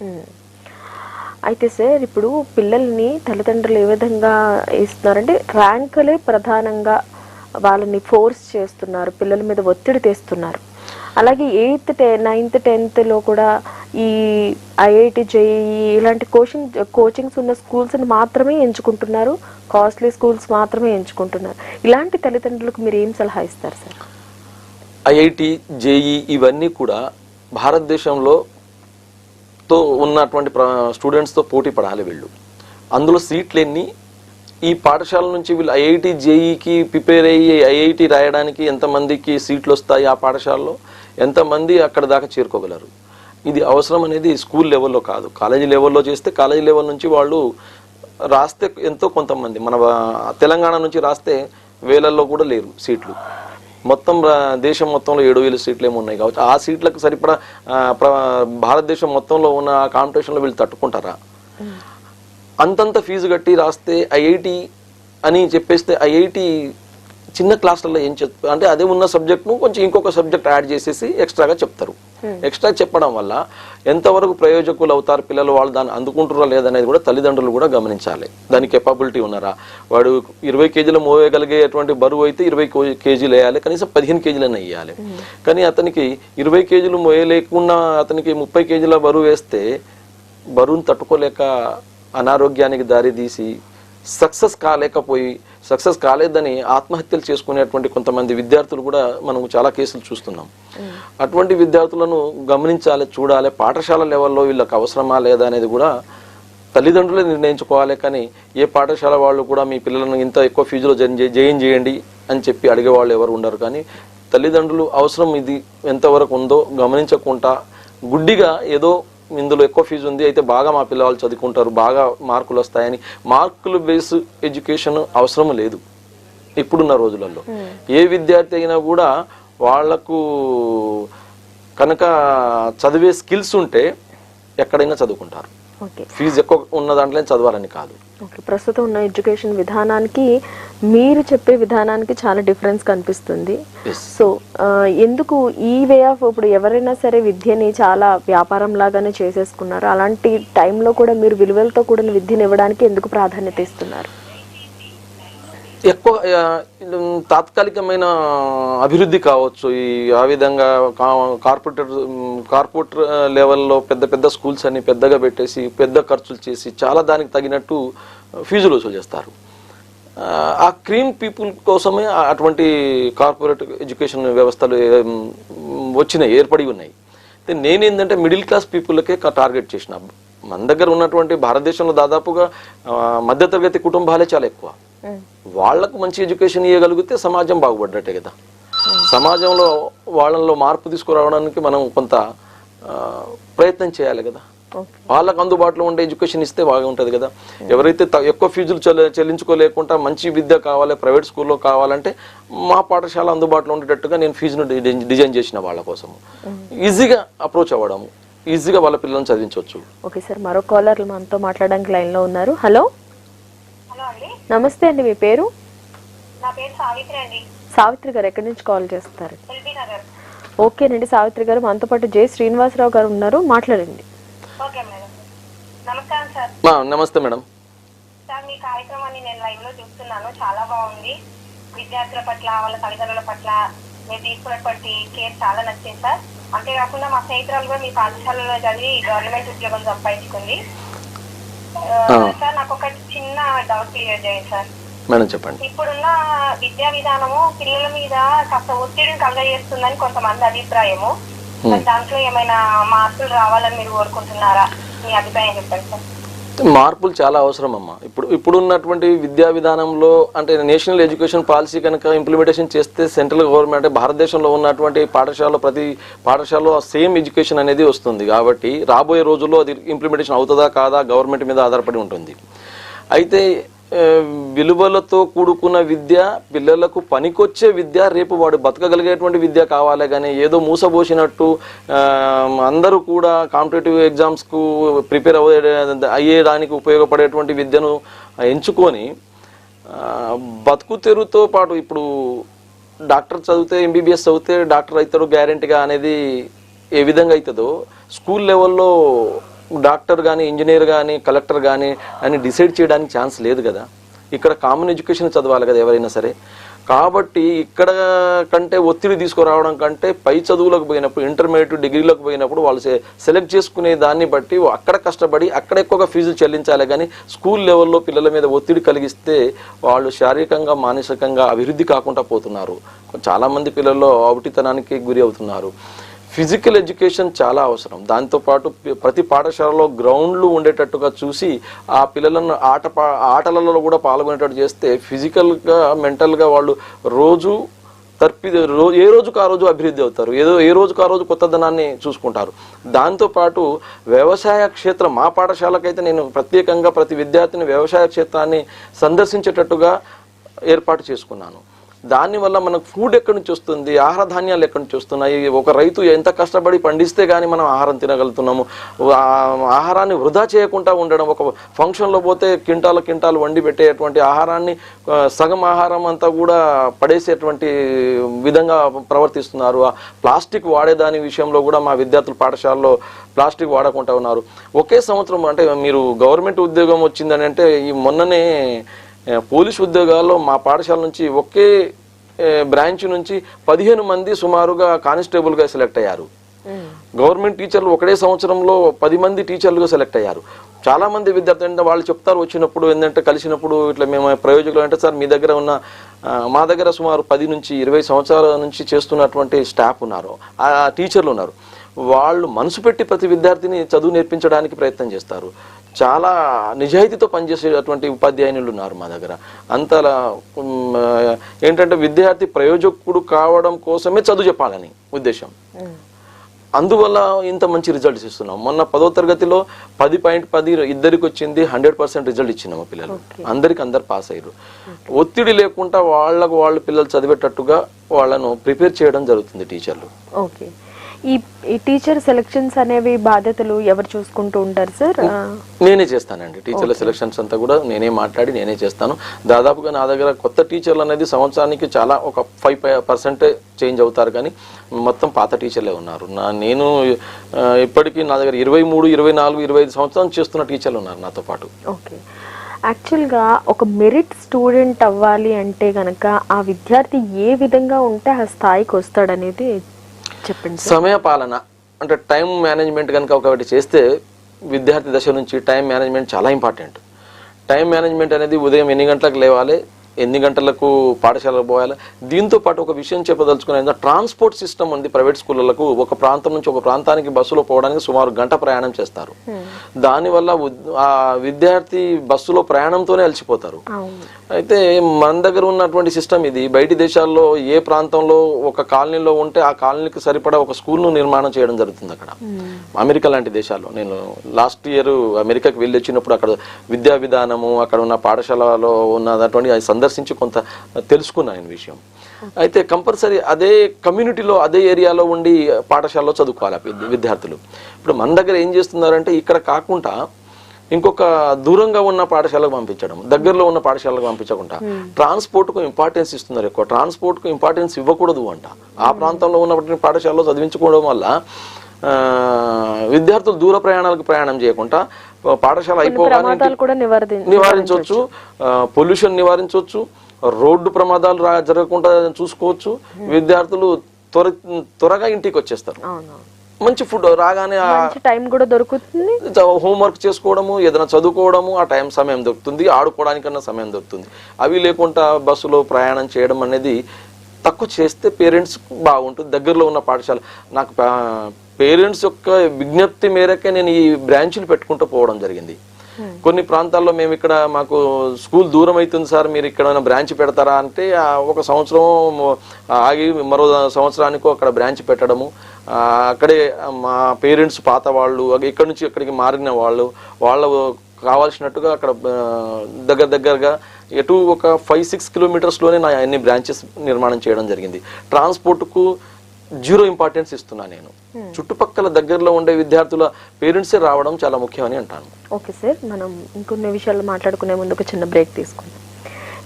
అయితే సార్, ఇప్పుడు పిల్లల్ని తల్లిదండ్రులు ఏ విధంగా ఇస్తున్నారంటే ర్యాంకులే ప్రధానంగా వాళ్ళని ఫోర్స్ చేస్తున్నారు, పిల్లల మీద ఒత్తిడి తెస్తున్నారు. అలాగే 8th 9th 10th కూడా ఈ IIT JEE ఇలాంటి కోచింగ్స్ ఉన్న స్కూల్స్ని మాత్రమే ఎంచుకుంటున్నారు, కాస్ట్లీ స్కూల్స్ మాత్రమే ఎంచుకుంటున్నారు. ఇలాంటి తల్లిదండ్రులకు మీరు ఏం సలహా ఇస్తారు సార్? IIT JEE ఇవన్నీ కూడా భారతదేశంలో ఉన్నటువంటి స్టూడెంట్స్తో పోటీ పడాలి వీళ్ళు. అందులో సీట్లు ఎన్ని, ఈ పాఠశాల నుంచి వీళ్ళు IIT JEEకి ప్రిపేర్ అయ్యి IIT రాయడానికి ఎంతమందికి సీట్లు వస్తాయి, ఆ పాఠశాలలో ఎంతమంది అక్కడ దాకా చేరుకోగలరు, ఇది అవసరం అనేది స్కూల్ లెవెల్లో కాదు, కాలేజీ లెవెల్లో చేస్తే కాలేజీ లెవెల్ నుంచి వాళ్ళు రాస్తే ఎంతో కొంతమంది. మన తెలంగాణ నుంచి రాస్తే వేలల్లో కూడా లేరు సీట్లు. మొత్తం దేశం మొత్తంలో 7,000 సీట్లు ఏమి ఉన్నాయి కావచ్చు. ఆ సీట్లకు సరిపడా భారతదేశం మొత్తంలో ఉన్న కాంపిటీషన్లో వీళ్ళు తట్టుకుంటారా? అంతంత ఫీజు కట్టి రాస్తే IIT అని చెప్పేస్తే IIT చిన్న క్లాసులలో ఏం చెప్తారు అంటే అదే ఉన్న సబ్జెక్ట్ను కొంచెం ఇంకొక సబ్జెక్ట్ యాడ్ చేసేసి ఎక్స్ట్రాగా చెప్తారు. ఎక్స్ట్రా చెప్పడం వల్ల ఎంతవరకు ప్రయోజకులు అవుతారు పిల్లలు, వాళ్ళు దాన్ని అందుకుంటారా లేదనేది కూడా తల్లిదండ్రులు కూడా గమనించాలి. దానికి కెపాబిలిటీ ఉన్నారా? వాడు 20 కేజీలు మోయగలిగేటువంటి బరువు అయితే 20 కేజీలు వేయాలి, కనీసం 15 కేజీలైనా వేయాలి. కానీ అతనికి 20 కేజీలు మోయలేకుండా అతనికి 30 కేజీల బరువు వేస్తే బరువును తట్టుకోలేక అనారోగ్యానికి దారి తీసి సక్సెస్ కాలేదని ఆత్మహత్యలు చేసుకునేటువంటి కొంతమంది విద్యార్థులు కూడా మనం చాలా కేసులు చూస్తున్నాం. అటువంటి విద్యార్థులను గమనించాలి, చూడాలి. పాఠశాల లెవెల్లో వీళ్ళకి అవసరమా లేదా అనేది కూడా తల్లిదండ్రులే నిర్ణయించుకోవాలి. కానీ ఏ పాఠశాల వాళ్ళు కూడా మీ పిల్లలను ఇంత ఎక్కువ ఫీజులో జాయిన్ చేయండి అని చెప్పి అడిగేవాళ్ళు ఎవరు ఉండరు. కానీ తల్లిదండ్రులు అవసరం ఇది ఎంతవరకు ఉందో గమనించకుండా గుడ్డిగా ఏదో ఇందులో ఎక్కువ ఫీజు ఉంది అయితే బాగా మా పిల్లవాళ్ళు చదువుకుంటారు, బాగా మార్కులు వస్తాయని మార్కులు బేస్ ఎడ్యుకేషన్ అవసరం లేదు ఇప్పుడున్న రోజులలో. ఏ విద్యార్థి అయినా కూడా వాళ్లకు కనుక చదివే స్కిల్స్ ఉంటే ఎక్కడైనా చదువుకుంటారు. ఫీజు ఎక్కువ ఉన్న దాంట్లో చదవాలని కాదు. ప్రస్తుతం ఉన్న ఎడ్యుకేషన్ విధానానికి మీరు చెప్పే విధానానికి చాలా డిఫరెన్స్ కనిపిస్తుంది. సో ఎందుకు ఈ వే ఆఫ్ ఇప్పుడు ఎవరైనా సరే విద్యని చాలా వ్యాపారం లాగానే చేసేసుకున్నారు, అలాంటి టైంలో కూడా మీరు విలువలతో కూడిన విద్యను ఇవ్వడానికి ఎందుకు ప్రాధాన్యత ఇస్తున్నారు? ఎక్కువ తాత్కాలికమైన అభివృద్ధి కావచ్చు. ఆ విధంగా కార్పొరేట్ లెవెల్లో పెద్ద పెద్ద స్కూల్స్ అన్ని పెద్దగా పెట్టేసి పెద్ద ఖర్చులు చేసి చాలా దానికి తగినట్టు ఫీజులు వసూలు చేస్తారు. ఆ క్రీమ్ పీపుల్ కోసమే అటువంటి కార్పొరేట్ ఎడ్యుకేషన్ వ్యవస్థలు ఏర్పడి ఉన్నాయి. నేనేంటంటే మిడిల్ క్లాస్ పీపుల్కే టార్గెట్ చేసిన. మన దగ్గర ఉన్నటువంటి భారతదేశంలో దాదాపుగా మధ్యతరగతి కుటుంబాలే చాలా ఎక్కువ. వాళ్లకు మంచి ఎడ్యుకేషన్ ఇవ్వగలిగితే సమాజం బాగుపడ్డట్టే కదా. సమాజంలో వాళ్ళలో మార్పు తీసుకురావడానికి మనం కొంత ప్రయత్నం చేయాలి కదా. వాళ్ళకు అందుబాటులో ఉండే ఎడ్యుకేషన్ ఇస్తే బాగుంటుంది కదా. ఎవరైతే ఎక్కువ ఫీజులు చెల్లించుకోలేకుండా మంచి విద్య కావాలి, ప్రైవేట్ స్కూల్లో కావాలంటే మా పాఠశాల అందుబాటులో ఉండేటట్టుగా నేను ఫీజును డిజైన్ చేసిన వాళ్ళ కోసం ఈజీగా అప్రోచ్ అవ్వడము, ఈజీగా వాళ్ళ పిల్లలను చదివించవచ్చు. ఓకే సార్, మరో కాలర్ మనతో మాట్లాడడానికి లైన్ లో ఉన్నారు. హలో నమస్తే అండి, మీ పేరు? నా పేరు సావిత్రి అండి. సావిత్రి గారు ఎక్కడి నుంచి కాల్ చేస్తారు? ఓకేనండి సావిత్రి గారు, మనతో పాటు జె శ్రీనివాసరావు గారు ఉన్నారు, మాట్లాడండి. Okay madam. నమస్కారం సార్. నమస్తే మేడం. సార్, మీ కార్యక్రమాన్ని నేను లైవ్ లో చూస్తున్నాను, చాలా బాగుంది. విద్యార్థుల పట్ల వాళ్ళ తల్లిదండ్రుల పట్ల మీరు తీసుకున్నటువంటి కేర్ చాలా నచ్చింది సార్. అంతేకాకుండా మా స్నేహితురాలు కూడా మీ పాఠశాలలో చదివి గవర్నమెంట్ ఉద్యోగం సంపాదించుకుంది. సార్ నాకు ఒక చిన్న డౌట్ క్లియర్ చేయండి సార్. మేడం చెప్పండి. ఇప్పుడున్న విద్యా విధానము పిల్లల మీద కాస్త ఒత్తిడిని కలుగజేస్తుందని కొంతమంది అభిప్రాయము. దాంట్లో ఏమైనా మార్పులు రావాలని మీరు కోరుకుంటున్నారా? మీ అభిప్రాయం చెప్పండి సార్. మార్పులు చాలా అవసరం అమ్మా. ఇప్పుడు ఉన్నటువంటి విద్యా విధానంలో అంటే నేషనల్ ఎడ్యుకేషన్ పాలసీ కనుక ఇంప్లిమెంటేషన్ చేస్తే సెంట్రల్ గవర్నమెంట్ అంటే భారతదేశంలో ఉన్నటువంటి పాఠశాలలో ప్రతి పాఠశాలలో సేమ్ ఎడ్యుకేషన్ అనేది వస్తుంది. కాబట్టి రాబోయే రోజుల్లో అది ఇంప్లిమెంటేషన్ అవుతుందా కాదా గవర్నమెంట్ మీద ఆధారపడి ఉంటుంది. అయితే విలువలతో కూడుకున్న విద్య, పిల్లలకు పనికొచ్చే విద్య, రేపు వాడు బతకగలిగేటువంటి విద్య కావాలి. కానీ ఏదో మూసబోసినట్టు అందరూ కూడా కాంపిటేటివ్ ఎగ్జామ్స్కు ప్రిపేర్ అయ్యేదానికి ఉపయోగపడేటువంటి విద్యను ఎంచుకొని బతుకు తెరుతో పాటు ఇప్పుడు డాక్టర్ చదివితే ఎంబీబీఎస్ చదివితే డాక్టర్ అవుతాడు గ్యారెంటీగా అనేది ఏ విధంగా అవుతుందో స్కూల్ లెవెల్లో డాక్టర్ కానీ ఇంజనీర్ కానీ కలెక్టర్ కానీ అని డిసైడ్ చేయడానికి ఛాన్స్ లేదు కదా. ఇక్కడ కామన్ ఎడ్యుకేషన్ చదవాలి కదా ఎవరైనా సరే. కాబట్టి ఇక్కడ కంటే ఒత్తిడి తీసుకురావడం కంటే పై చదువులకు పోయినప్పుడు ఇంటర్మీడియట్ డిగ్రీలకు పోయినప్పుడు వాళ్ళు సెలెక్ట్ చేసుకునే దాన్ని బట్టి అక్కడ కష్టపడి అక్కడ ఎక్కువగా ఫీజులు చెల్లించాలి. కానీ స్కూల్ లెవెల్లో పిల్లల మీద ఒత్తిడి కలిగిస్తే వాళ్ళు శారీరకంగా మానసికంగా అభివృద్ధి కాకుండా పోతున్నారు. చాలామంది పిల్లల్లో ఆవుటితనానికి గురి అవుతున్నారు. ఫిజికల్ ఎడ్యుకేషన్ చాలా అవసరం. దాంతోపాటు ప్రతి పాఠశాలలో గ్రౌండ్లు ఉండేటట్టుగా చూసి ఆ పిల్లలను ఆటలలో కూడా పాల్గొనేటట్టు చేస్తే ఫిజికల్గా మెంటల్గా వాళ్ళు ఏ రోజుకు ఆ రోజు అభివృద్ధి అవుతారు. ఏ రోజుకు ఆ రోజు కొత్తదనాన్ని చూసుకుంటారు. దాంతోపాటు వ్యవసాయ క్షేత్రం మా పాఠశాలకైతే నేను ప్రత్యేకంగా ప్రతి విద్యార్థిని వ్యవసాయ క్షేత్రాన్ని సందర్శించేటట్టుగా ఏర్పాటు చేసుకున్నాను. దానివల్ల మనకు ఫుడ్ ఎక్కడి నుంచి వస్తుంది, ఆహార ధాన్యాలు ఎక్కడి నుంచి వస్తున్నాయి, ఒక రైతు ఎంత కష్టపడి పండిస్తే కానీ మనం ఆహారం తినగలుగుతున్నాము. ఆహారాన్ని వృధా చేయకుండా ఉండడం, ఒక ఫంక్షన్లో పోతే కింటాలు వండి పెట్టేటువంటి ఆహారాన్ని సగం ఆహారం అంతా కూడా పడేసేటువంటి విధంగా ప్రవర్తిస్తున్నారు. ప్లాస్టిక్ వాడేదాని విషయంలో కూడా మా విద్యార్థులు పాఠశాలలో ప్లాస్టిక్ వాడకుండా ఉన్నారు. ఒకే సంవత్సరం అంటే మీరు గవర్నమెంట్ ఉద్యోగం వచ్చిందని అంటే ఈ మొన్ననే పోలీసు ఉద్యోగాల్లో మా పాఠశాల నుంచి ఒకే బ్రాంచ్ నుంచి 15 మంది సుమారుగా కానిస్టేబుల్గా సెలెక్ట్ అయ్యారు. గవర్నమెంట్ టీచర్లు ఒకటే సంవత్సరంలో 10 మంది టీచర్లుగా సెలెక్ట్ అయ్యారు. చాలా మంది విద్యార్థులు వాళ్ళు చెప్తారు వచ్చినప్పుడు ఏంటంటే కలిసినప్పుడు ఇట్లా మేము ప్రయోజకులు అంటే సార్ మీ దగ్గర ఉన్న మా దగ్గర సుమారు 10 నుంచి 20 సంవత్సరాల నుంచి చేస్తున్నటువంటి స్టాఫ్ ఉన్నారు, ఆ టీచర్లు ఉన్నారు. వాళ్ళు మనసు పెట్టి ప్రతి విద్యార్థిని చదువు నేర్పించడానికి ప్రయత్నం చేస్తారు. చాలా నిజాయితీతో పనిచేసేటువంటి ఉపాధ్యాయులు ఉన్నారు మా దగ్గర. అంతలా ఏంటంటే విద్యార్థి ప్రయోజకుడు కావడం కోసమే చదువు చెప్పాలని ఉద్దేశం. అందువల్ల ఇంత మంచి రిజల్ట్స్ ఇస్తున్నాం. మొన్న 10వ తరగతిలో 10.10 ఇద్దరికి వచ్చింది, 100% రిజల్ట్ ఇచ్చినాము. పిల్లలు అందరు పాస్ అయ్యారు. ఒత్తిడి లేకుండా వాళ్ళు పిల్లలు చదివేటట్టుగా వాళ్ళను ప్రిపేర్ చేయడం జరుగుతుంది టీచర్లు. ఓకే, ఈ టీచర్ సెలక్షన్స్ అనేవి బాధ్యతలు ఎవరు చూసుకుంటూ ఉంటారు సార్? నేనే చేస్తానండి. టీచర్ల సెలక్షన్స్ అంతా కూడా నేనే మాట్లాడి నేనే చేస్తాను. దాదాపుగా నా దగ్గర కొత్త టీచర్లు అనేది సంవత్సరానికి చాలా ఒక 5% చేంజ్ అవుతారు. కానీ మొత్తం పాత టీచర్లే ఉన్నారు. నేను ఇప్పటికీ నా దగ్గర 23, 24, 25 సంవత్సరాలు చేస్తున్న టీచర్లు ఉన్నారు నాతో పాటు. ఓకే, యాక్చువల్గా ఒక మెరిట్ స్టూడెంట్ అవ్వాలి అంటే కనుక ఆ విద్యార్థి ఏ విధంగా ఉంటే ఆ స్థాయికి వస్తాడనేది చెప్పండి. సమయ పాలన అంటే టైం మేనేజ్మెంట్ కనుక ఒకటి చేస్తే విద్యార్థి దశ నుంచి టైం మేనేజ్మెంట్ చాలా ఇంపార్టెంట్. టైం మేనేజ్మెంట్ అనేది ఉదయం ఎన్ని గంటలకు లేవాలి, ఎన్ని గంటలకు పాఠశాలకు పోవాలి. దీంతో పాటు ఒక విషయం చెప్పదలుచుకునే ట్రాన్స్పోర్ట్ సిస్టమ్ ఉంది ప్రైవేట్ స్కూళ్ళకు. ఒక ప్రాంతం నుంచి ఒక ప్రాంతానికి బస్సులో పోవడానికి సుమారు గంట ప్రయాణం చేస్తారు. దానివల్ల ఆ విద్యార్థి బస్సులో ప్రయాణంతోనే అలసిపోతారు. అయితే మన దగ్గర ఉన్నటువంటి సిస్టమ్ ఇది. బయటి దేశాల్లో ఏ ప్రాంతంలో ఒక కాలనీలో ఉంటే ఆ కాలనీకి సరిపడా ఒక స్కూల్ను నిర్మాణం చేయడం జరుగుతుంది అక్కడ. అమెరికా లాంటి దేశాల్లో నేను లాస్ట్ ఇయర్ అమెరికాకి వెళ్ళి వచ్చినప్పుడు అక్కడ విద్యా విధానము, అక్కడ ఉన్న పాఠశాలలో ఉన్నటువంటి సందర్శించి కొంత తెలుసుకున్నాను విషయం. అయితే కంపల్సరీ అదే కమ్యూనిటీలో అదే ఏరియాలో ఉండి పాఠశాలలో చదువుకోవాలి విద్యార్థులు. ఇప్పుడు మన దగ్గర ఏం చేస్తున్నారంటే ఇక్కడ కాకుండా ఇంకొక దూరంగా ఉన్న పాఠశాలకు పంపించడం, దగ్గరలో ఉన్న పాఠశాలకు పంపించకుండా ట్రాన్స్పోర్ట్కు ఇంపార్టెన్స్ ఇస్తున్నారు. ఎక్కువ ట్రాన్స్పోర్ట్కు ఇంపార్టెన్స్ ఇవ్వకూడదు అంట. ఆ ప్రాంతంలో ఉన్నటువంటి పాఠశాలలో చదివించుకోవడం వల్ల విద్యార్థులు దూర ప్రయాణాలకు ప్రయాణం చేయకుండా పాఠశాల అయిపోగానే నివారించవచ్చు, పొల్యూషన్ నివారించవచ్చు, రోడ్డు ప్రమాదాలు జరగకుండా చూసుకోవచ్చు. విద్యార్థులు త్వరగా ఇంటికి వచ్చేస్తారు. అవును, మంచి ఫుడ్ రాగానే టైం కూడా దొరుకుతుంది, హోంవర్క్ చేసుకోవడము, ఏదైనా చదువుకోవడము, ఆ టైం సమయం దొరుకుతుంది, ఆడుకోవడానికన్నా సమయం దొరుకుతుంది. అవి లేకుండా బస్సులో ప్రయాణం చేయడం అనేది తక్కువ చేస్తే పేరెంట్స్ బాగుంటుంది. దగ్గరలో ఉన్న పాఠశాల నాకు పేరెంట్స్ యొక్క విజ్ఞప్తి మేరకే నేను ఈ బ్రాంచ్లు పెట్టుకుంటూ పోవడం జరిగింది. కొన్ని ప్రాంతాల్లో మేము ఇక్కడ మాకు స్కూల్ దూరం అవుతుంది సార్, మీరు ఇక్కడ బ్రాంచ్ పెడతారా అంటే ఒక సంవత్సరం ఆగి మరో సంవత్సరానికో అక్కడ బ్రాంచ్ పెట్టడము. అక్కడే మా పేరెంట్స్ పాత వాళ్ళు ఇక్కడ నుంచి ఇక్కడికి మారిన వాళ్ళు కావాల్సినట్టుగా అక్కడ దగ్గరగా ఎటు ఒక 5-6 కిలోమీటర్స్లోనే నా అన్ని బ్రాంచెస్ నిర్మాణం చేయడం జరిగింది. ట్రాన్స్పోర్ట్కు 0 ఇంపార్టెన్స్ ఇస్తున్నా నేను. చుట్టుపక్కల దగ్గరలో ఉండే విద్యార్థుల పేరెంట్సే రావడం చాలా ముఖ్యమని అంటాను. ఓకే సార్, మనం ఇంకొన్ని విషయాలు మాట్లాడుకునే ముందు ఒక చిన్న బ్రేక్ తీసుకుందాం.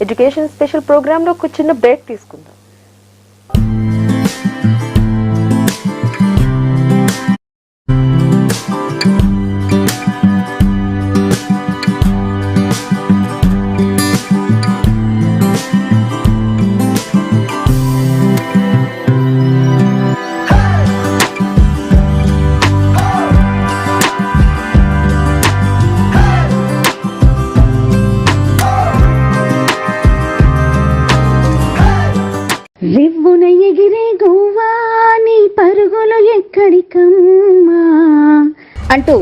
ఎడ్యుకేషన్ స్పెషల్ ప్రోగ్రాంలో ఒక చిన్న బ్రేక్ తీసుకుందాం. రివ్వున ఎగిరే గోవా నీ పరుగులు ఎక్కడికమ్మా అంటూ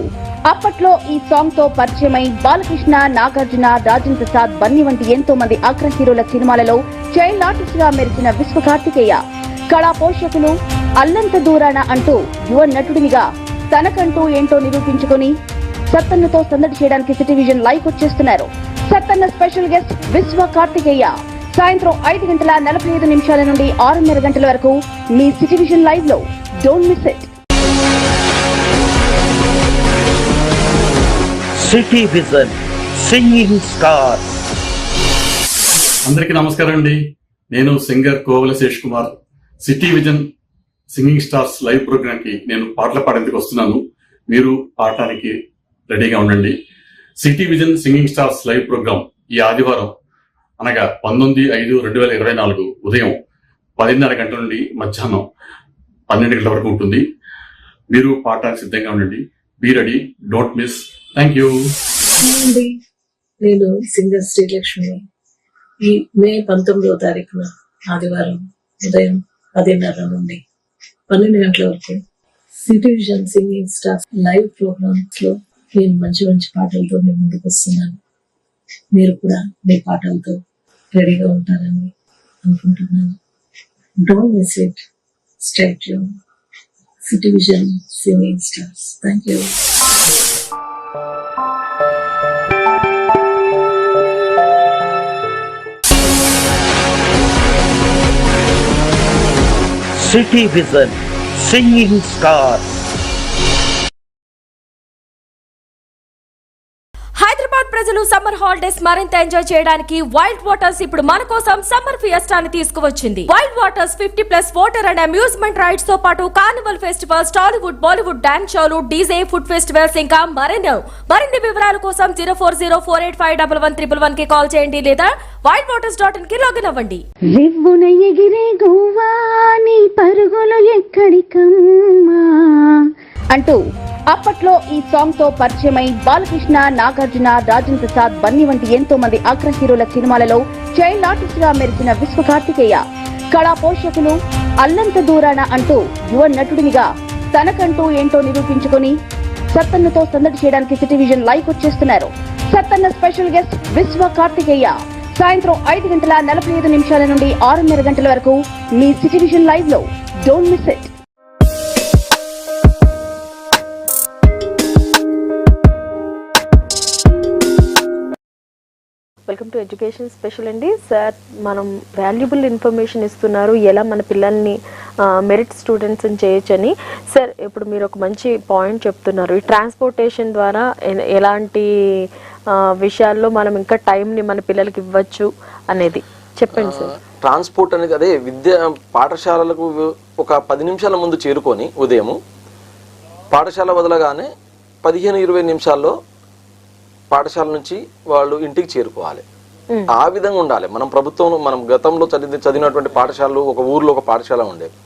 అప్పట్లో ఈ సాంగ్ తో పరిచయమై బాలకృష్ణ, నాగార్జున, రాజేంద్ర ప్రసాద్, బన్నీ వంటి ఎంతో మంది అగ్ర హీరోల సినిమాలలో చైల్డ్ ఆర్టిస్ట్ గా మెరిసిన విశ్వ కార్తికేయ కళా పోషకులు అల్లంత దూరాన అంటూ యువ నటుడినిగా తనకంటూ ఏంటో నిరూపించుకుని సత్తన్నతో సందడి చేయడానికి సిటీ విజన్ లైవ్ వచ్చేస్తున్నారు. సత్తన్న స్పెషల్ గెస్ట్ విశ్వ కార్తికేయ సాయంత్రం 5:45 నుండి 6:30 గంటల వరకు మీ సిటీ విజన్ లైవ్ లో. Don't miss it. City vision singing star. అందరికీ నమస్కారం అండి. నేను singer Kovala Shesh Kumar. City vision singing stars live programme కి నేను పాటలు పాడేందుకు వస్తున్నాను. మీరు పాడటానికి రెడీగా ఉండండి. City vision singing stars live programme ఈ ఆదివారం అనగా 19/5/2024 ఉదయం 10:30 గంటల నుండి మధ్యాహ్నం 12 గంటల వరకు ఉంటుంది. మీరు పాడటానికి సిద్ధంగా ఉండండి. Be ready, don't miss. Thank you. నేను సింగర్ శ్రీలక్ష్మి. ఈ మే 19వ తారీఖున ఆదివారం ఉదయం 10:30 నుండి 12 గంటల వరకు city vision singing star live programmes లో నేను మంచి మంచి పాటలతో మీ ముందుకు వస్తున్నాను. మీరు కూడా మీ పాటలతో రెడీగా ఉంటారని అనుకుంటున్నాను. Don't miss it. Stay tune. City vision singing stars. Thank you. City vision singing star. Hyderabad ప్రజలు సమ్మర్ హాలిడేస్ మరింత ఎంజాయ్ చేయడానికి వైల్డ్ వాటర్స్ ఇప్పుడు మన కోసం సమ్మర్ ఫియస్టాని తీసుకువచ్చింది. Wild waters 50+ water and amusement rides తో పాటు Carnival festivals, Tollywood, Bollywood dance షోలు, డీజే, ఫుడ్ ఫెస్టివల్స్ ఇంకా మరిన్ని వివరాల కోసం 0404851111 కి కాల్ చేయండి లేదా wildwaters.in కి లాగిన్ అవ్వండి. రివ్వున ఎగిరే గోవా నీ పరుగులు ఎక్కడికమ్మా అంటూ అప్పట్లో ఈ సాంగ్ తో పరిచయమై బాలకృష్ణ, నాగార్జున, రాజేంద్ర ప్రసాద్, బన్నీ వంటి ఎంతో మంది అగ్ర హీరోల సినిమాలలో చైల్డ్ ఆర్టిస్ట్ గా మెరిసిన విశ్వ కార్తికేయ కళా పోషకులు అల్లంత దూరాన అంటూ యువ నటుడినిగా తనకంటూ ఏంటో నిరూపించుకుని సత్తన్నతో సందడి చేయడానికి సిటీ విజన్ లైవ్ వచ్చేస్తున్నారు. సత్తన్న స్పెషల్ గెస్ట్ విశ్వ కార్తికేయ సాయంత్రం 5:45 నుండి 6:30 గంటల వరకు మీ సిటీ విజన్ లైవ్ లో. Don't miss it. Welcome to education special అండి. సార్ మనం వాల్యుబుల్ ఇన్ఫర్మేషన్ ఇస్తున్నారు, ఎలా మన పిల్లల్ని మెరిట్ స్టూడెంట్స్ చేయొచ్చని. సార్ ఇప్పుడు మీరు ఒక మంచి పాయింట్ చెప్తున్నారు, ఈ ట్రాన్స్పోర్టేషన్ ద్వారా ఎలాంటి విషయాల్లో మనం ఇంకా టైంని మన పిల్లలకి ఇవ్వచ్చు అనేది చెప్పండి సార్. ట్రాన్స్పోర్ట్ అనేది అదే పాఠశాలలకు ఒక 10 నిమిషాల ముందు చేరుకొని ఉదయము పాఠశాల వదలగానే 15-20 నిమిషాల్లో పాఠశాల నుంచి వాళ్ళు ఇంటికి చేరుకోవాలి. ఆ విధంగా ఉండాలి. మనం గతంలో చదివినటువంటి పాఠశాలలు, ఒక ఊర్లో ఒక పాఠశాల ఉండేది.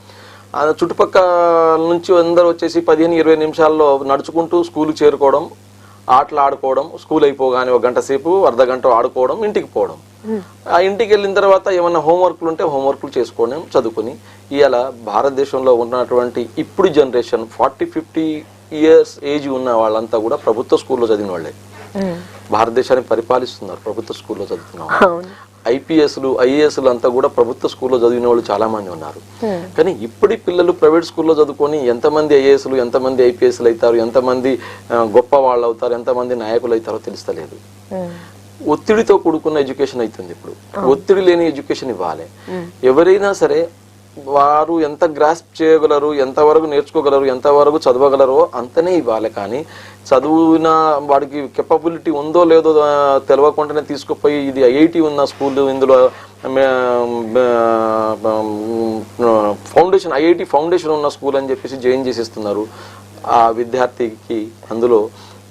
చుట్టుపక్కల నుంచి అందరూ వచ్చేసి 15-20 నిమిషాల్లో నడుచుకుంటూ స్కూల్కి చేరుకోవడం, ఆటలు ఆడుకోవడం, స్కూల్ అయిపోగానే ఒక గంట సేపు అర్ధగంట ఆడుకోవడం, ఇంటికి పోవడం. ఆ ఇంటికి వెళ్ళిన తర్వాత ఏమన్నా హోంవర్క్లు ఉంటే హోంవర్క్లు చేసుకోవడం, చదువుకుని. ఇవాళ భారతదేశంలో ఉన్నటువంటి ఇప్పుడు జనరేషన్ 40-50 ఇయర్స్ ఏజ్ ఉన్న వాళ్ళంతా కూడా ప్రభుత్వ స్కూల్లో చదివిన వాళ్ళే భారతదేశాన్ని పరిపాలిస్తున్నారు. ప్రభుత్వ స్కూల్లో చదువుతున్న వాళ్ళు, ఐపీఎస్లు, ఐఏఎస్లు అంతా కూడా ప్రభుత్వ స్కూల్లో చదివిన వాళ్ళు చాలా మంది ఉన్నారు. కానీ ఇప్పటి పిల్లలు ప్రైవేట్ స్కూల్లో చదువుకొని ఎంతమంది ఐఏఎస్లు, ఎంతమంది ఐపీఎస్లు అవుతారు, ఎంతమంది గొప్ప వాళ్ళు అవుతారు, ఎంతమంది నాయకులు అవుతారో తెలుస్తలేదు. ఒత్తిడితో కూడుకున్న ఎడ్యుకేషన్ అవుతుంది ఇప్పుడు. ఒత్తిడి లేని ఎడ్యుకేషన్ ఇవ్వాలి. ఎవరైనా సరే వారు ఎంత గ్రాస్ప్ చేయగలరు, ఎంతవరకు నేర్చుకోగలరు, ఎంతవరకు చదవగలరో అంతనే ఇవ్వాలి. కానీ చదువున వాడికి కెపబిలిటీ ఉందో లేదో తెలియకుండానే తీసుకుపోయి ఇది ఐఐటి ఉన్న స్కూల్, ఇందులో ఫౌండేషన్, ఐఐటి ఫౌండేషన్ ఉన్న స్కూల్ అని చెప్పేసి జాయిన్ చేసేస్తున్నారు. ఆ విద్యార్థికి అందులో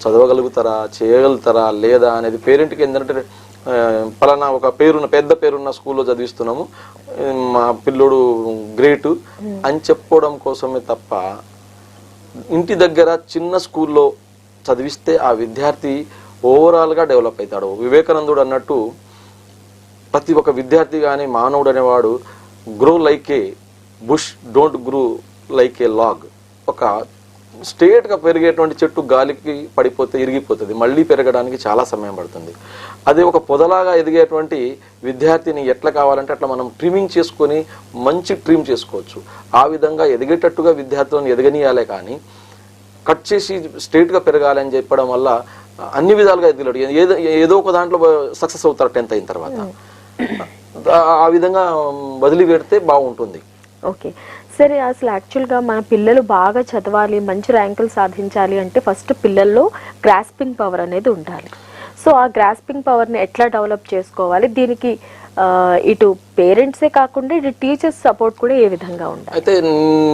చదవగలుగుతారా, చేయగలుగుతారా లేదా అనేది పేరెంట్కి ఏంటంటే పలానా ఒక పెద్ద పేరున్న స్కూల్లో చదివిస్తున్నాము, మా పిల్లోడు గ్రేటు అని చెప్పుకోవడం కోసమే తప్ప ఇంటి దగ్గర చిన్న స్కూల్లో చదివిస్తే ఆ విద్యార్థి ఓవరాల్గా డెవలప్ అవుతాడు. వివేకానందుడు అన్నట్టు ప్రతి ఒక్క విద్యార్థి కానీ మానవుడు అనేవాడు grow like a bush, don't grow like a log. ఒక స్ట్రేట్గా పెరిగేటువంటి చెట్టు గాలికి పడిపోతే ఇరిగిపోతుంది, మళ్ళీ పెరగడానికి చాలా సమయం పడుతుంది. అదే ఒక పొదలాగా ఎదిగేటువంటి విద్యార్థిని ఎట్లా కావాలంటే అట్లా మనం ట్రిమ్మింగ్ చేసుకొని మంచి ట్రిమ్ చేసుకోవచ్చు. ఆ విధంగా ఎదిగేటట్టుగా విద్యార్థులను ఎదగనీయాలే కానీ కట్ చేసి స్ట్రేట్గా పెరగాలని చెప్పడం వల్ల అన్ని విధాలుగా ఎదగలేడు. ఏదో ఒక దాంట్లో సక్సెస్ అవుతారు 10th అయిన తర్వాత. ఆ విధంగా వదిలి పెడితే బాగుంటుంది. ఓకే సరే, అసలు యాక్చువల్గా మన పిల్లలు బాగా చదవాలి, మంచి ర్యాంకులు సాధించాలి అంటే ఫస్ట్ పిల్లల్లో గ్రాస్పింగ్ పవర్ అనేది ఉండాలి. సో ఆ గ్రాస్పింగ్ పవర్ని ఎట్లా డెవలప్ చేసుకోవాలి, దీనికి ఇటు పేరెంట్సే కాకుండా ఇటు టీచర్స్ సపోర్ట్ కూడా ఏ విధంగా ఉండాలి? అయితే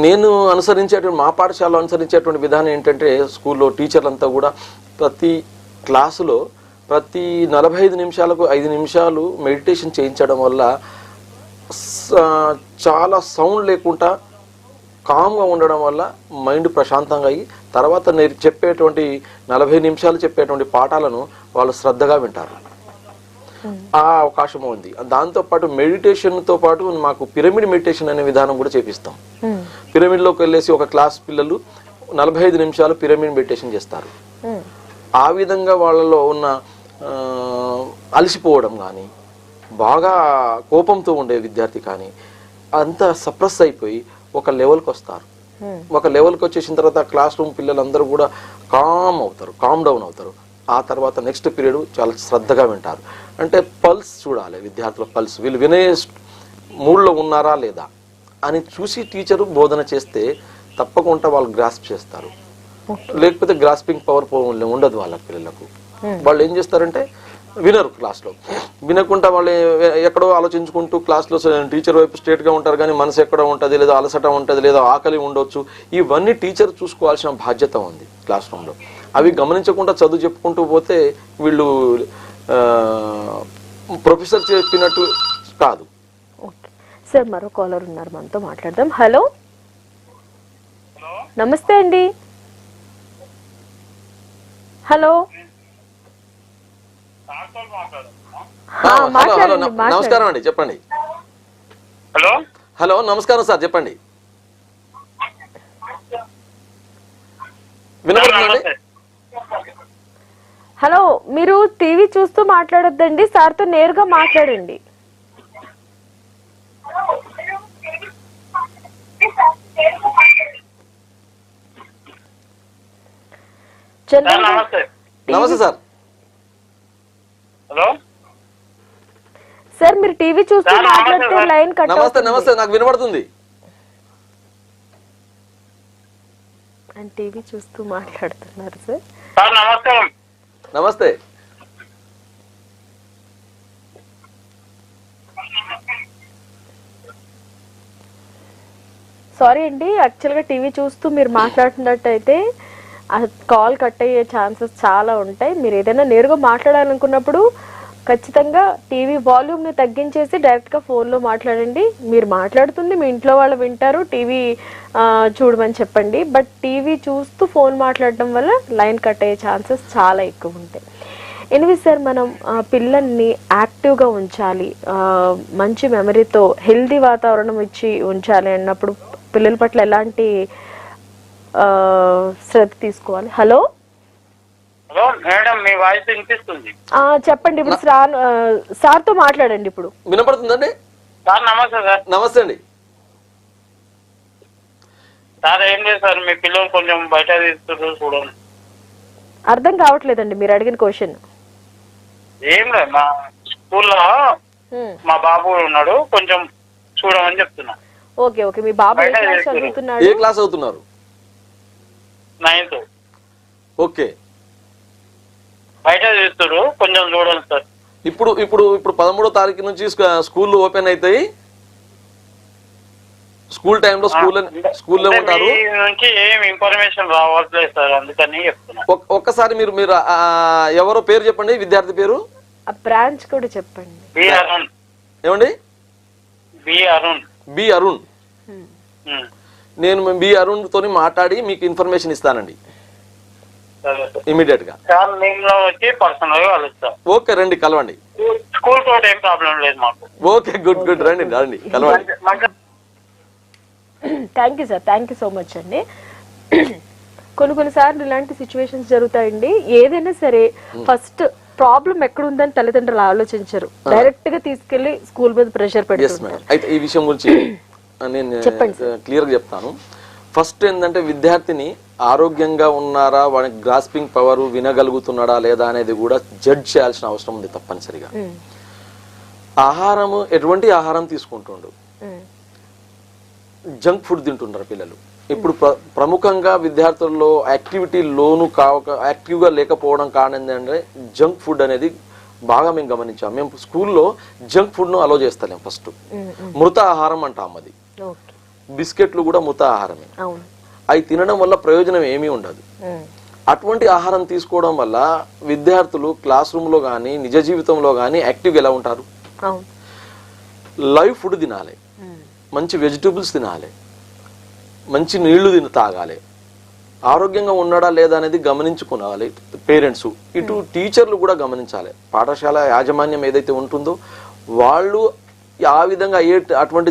నేను అనుసరించేటువంటి, మా పాఠశాలలో అనుసరించేటువంటి విధానం ఏంటంటే స్కూల్లో టీచర్లంతా కూడా ప్రతి క్లాసులో ప్రతి 45 నిమిషాలకు 5 నిమిషాలు మెడిటేషన్ చేయించడం వల్ల చాలా సౌండ్ లేకుండా కామ్గా ఉండడం వల్ల మైండ్ ప్రశాంతంగా అయ్యి తర్వాత చెప్పేటువంటి 40 నిమిషాలు చెప్పేటువంటి పాఠాలను వాళ్ళు శ్రద్ధగా వింటారు. ఆ అవకాశం ఉంది. దాంతోపాటు మెడిటేషన్తో పాటు మాకు పిరమిడ్ మెడిటేషన్ అనే విధానం కూడా చేపిస్తాం. పిరమిడ్లోకి వెళ్ళేసి ఒక క్లాస్ పిల్లలు 45 నిమిషాలు పిరమిడ్ మెడిటేషన్ చేస్తారు. ఆ విధంగా వాళ్ళలో ఉన్న అలసిపోవడం కానీ, బాగా కోపంతో ఉండే విద్యార్థి కానీ అంతా సప్రెస్ అయిపోయి ఒక లెవెల్కి వస్తారు. ఒక లెవెల్కి వచ్చేసిన తర్వాత క్లాస్ రూమ్ పిల్లలందరూ కూడా కామ్ డౌన్ అవుతారు. ఆ తర్వాత నెక్స్ట్ పీరియడ్ చాలా శ్రద్ధగా వింటారు. అంటే పల్స్ చూడాలి, విద్యార్థుల పల్స్, వీళ్ళు వినే మూడ్లో ఉన్నారా లేదా అని చూసి టీచరు బోధన చేస్తే తప్పకుండా వాళ్ళు గ్రాస్ప్ చేస్తారు. లేకపోతే గ్రాస్పింగ్ పవర్ ఉండదు వాళ్ళ పిల్లలకు. వాళ్ళు ఏం చేస్తారంటే వినరు, క్లాస్లో వినకుండా వాళ్ళు ఎక్కడో ఆలోచించుకుంటూ క్లాస్లో టీచర్ వైపు స్ట్రేట్గా ఉంటారు కానీ మనసు ఎక్కడ ఉంటుంది, లేదా అలసట ఉంటుంది, లేదా ఆకలి ఉండొచ్చు. ఇవన్నీ టీచర్ చూసుకోవాల్సిన బాధ్యత ఉంది క్లాస్ రూమ్లో. అవి గమనించకుండా చదువు చెప్పుకుంటూ పోతే వీళ్ళు ప్రొఫెసర్ చెప్పినట్టు కాదు. ఓకే సార్, మరో కాలర్ ఉన్నారు, మనతో మాట్లాడదాం. హలో, నమస్తే అండి. హలో, నమస్కారం అండి, చెప్పండి. హలో హలో, నమస్కారం సార్, చెప్పండి. వినపడుతుందండి? హలో, మీరు టీవీ చూస్తూ మాట్లాడొద్దండి, సార్తో నేరుగా మాట్లాడండి. నమస్తే సార్. హలో సార్, మీరు టీవీ చూస్తూ మాట్లాడితే లైన్ కట్. నమస్తే నమస్తే, నాకు వినపడుతుంది. టీవీ చూస్తూ మాట్లాడుతున్నారు సార్. నమస్కారం. నమస్తే. సారీ అండి, యాక్చువల్గా టీవీ చూస్తూ మీరు మాట్లాడుతున్నట్టయితే కాల్ కట్ అయ్యే ఛాన్సెస్ చాలా ఉంటాయి. మీరు ఏదైనా నేరుగా మాట్లాడాలనుకున్నప్పుడు ఖచ్చితంగా టీవీ వాల్యూమ్ ని తగ్గించేసి డైరెక్ట్ గా ఫోన్ లో మాట్లాడండి. మీరు మాట్లాడుతుంది మీ ఇంట్లో వాళ్ళు వింటారు, టీవీ చూడమని చెప్పండి. బట్ టీవీ చూస్తూ ఫోన్ మాట్లాడడం వల్ల లైన్ కట్ అయ్యే ఛాన్సెస్ చాలా ఎక్కువ ఉంటాయి. ఎనివే సార్, మనం పిల్లల్ని యాక్టివ్గా ఉంచాలి, మంచి మెమరీతో హెల్దీ వాతావరణం ఇచ్చి ఉంచాలి అన్నప్పుడు పిల్లల పట్ల ఎలాంటి శ్రద్ధ తీసుకోవాలి? హలో హలో మేడం, మీ వాయిస్ వినిపిస్తుంది. చెప్పండి. ఇప్పుడు సార్తో మాట్లాడండి. ఇప్పుడు వినపడుతుందండి సార్? నమస్తే సార్. నమస్తే అండి సార్. ఏం లేదు సార్, మీ పిల్లలు కొంచెం బయట తీస్తున్నారు చూడండి. అర్థం కావట్లేదండి మీరు అడిగిన క్వశ్చన్. ఏం లేదు, మా స్కూల్లో మా బాబు ఉన్నాడు, కొంచెం చూడమని చెప్తున్నా. Okay okay. మీ బాబు ఏ క్లాస్ చదువుతున్నాడు? ఏ క్లాస్ అవుతున్నారు? 9th. ఓకే. బయట తీస్తున్నారు, కొంచెం చూడండి సార్. ఇప్పుడు ఇప్పుడు ఇప్పుడు 13వ తారీఖు నుంచి స్కూల్ ఓపెన్ అవుతాయి. స్కూల్ టైంలో స్కూల్లో ఉంటారు. నుంచి ఏం ఇన్ఫర్మేషన్ రావట్లేదు సార్, అందుకని చెప్తున్నా. ఒక్కసారి మీరు మీరు ఎవరో పేరు చెప్పండి, విద్యార్థి పేరు. బ్రాంచ్ కూడా చెప్పండి. బి అరుణ్. ఏమండి? బి అరుణ్. బి అరుణ్. నేను బి అరుణ్ తోని మాట్లాడి మీకు ఇన్ఫర్మేషన్ ఇస్తానండి ఇమీడియట్ గా. వచ్చి పర్సనల్ గా కలుస్తాం. ఓకే, రండి కలవండి. స్కూల్ తోటి ఏం ప్రాబ్లం లేదు మాకు. Okay, good good. రండి రండి కలవండి. Thank you sir, thank you so much అండి. కొన్నిసార్లు ఇలాంటి సిచ్యువేషన్స్ జరుగుతాయండి. ఏదైనా సరే ఫస్ట్ ప్రాబ్లం ఎక్కడుందని తల్లిదండ్రులు ఆలోచించరు, డైరెక్ట్ గా తీసుకెళ్లి స్కూల్ మీద ప్రెషర్ పెడతారు. అయితే ఈ విషయం గురించి నేను క్లియర్ గా చెప్తాను. ఫస్ట్ ఏంటంటే విద్యార్థిని ఆరోగ్యంగా ఉన్నారా, వాడికి గ్రాస్పింగ్ పవర్ వినగలుగుతున్నాడా లేదా అనేది కూడా జడ్జ్ చేయాల్సిన అవసరం ఉంది తప్పనిసరిగా. ఆహారము ఎటువంటి ఆహారం తీసుకుంటుండు, జంక్ ఫుడ్ తింటున్నారు పిల్లలు. ఇప్పుడు ప్రముఖంగా విద్యార్థుల్లో యాక్టివిటీ లోను యాక్టివ్గా లేకపోవడం కారణం ఏంటంటే జంక్ ఫుడ్ అనేది బాగా మేము గమనించాం. మేము స్కూల్లో జంక్ ఫుడ్ను అలో చేస్తలేం. ఫస్ట్ మృత ఆహారం అంటాం, అది బిస్కెట్లు కూడా మృత ఆహారమే. అవి తినడం వల్ల ప్రయోజనం ఏమీ ఉండదు. అటువంటి ఆహారం తీసుకోవడం వల్ల విద్యార్థులు క్లాస్ రూమ్ లో కానీ నిజ జీవితంలో కానీ యాక్టివ్గా ఎలా ఉంటారు? లైవ్ ఫుడ్ తినాలి, మంచి వెజిటబుల్స్ తినాలి, మంచి నీళ్లు తాగాలి, ఆరోగ్యంగా ఉన్నాడా లేదా అనేది గమనించుకోవాలి పేరెంట్స్. ఇటు టీచర్లు కూడా గమనించాలి. పాఠశాల యాజమాన్యం ఏదైతే ఉంటుందో వాళ్ళు ఆ విధంగా అటువంటి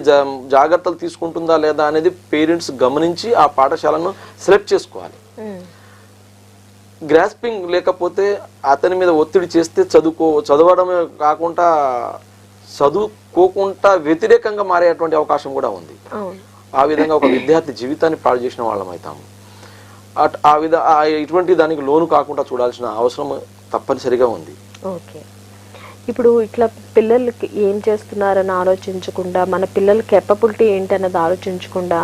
జాగ్రత్తలు తీసుకుంటుందా లేదా అనేది పేరెంట్స్ గమనించి ఆ పాఠశాలను సెలెక్ట్ చేసుకోవాలి. గ్రాస్పింగ్ లేకపోతే అతని మీద ఒత్తిడి చేస్తే చదవడమే కాకుండా చదువుకోకుండా వ్యతిరేకంగా మారేటువంటి అవకాశం కూడా ఉంది. ఆ విధంగా ఒక విద్యార్థి జీవితాన్ని పాడు చేసిన వాళ్ళం అవుతాము. ఇటువంటి దానికి లోను కాకుండా చూడాల్సిన అవసరం తప్పనిసరిగా ఉంది. ఓకే. ఇప్పుడు ఇట్లా పిల్లలకి ఏం చేస్తున్నారని ఆలోచించకుండా, మన పిల్లల కెపబిలిటీ ఏంటన్నది ఆలోచించకుండా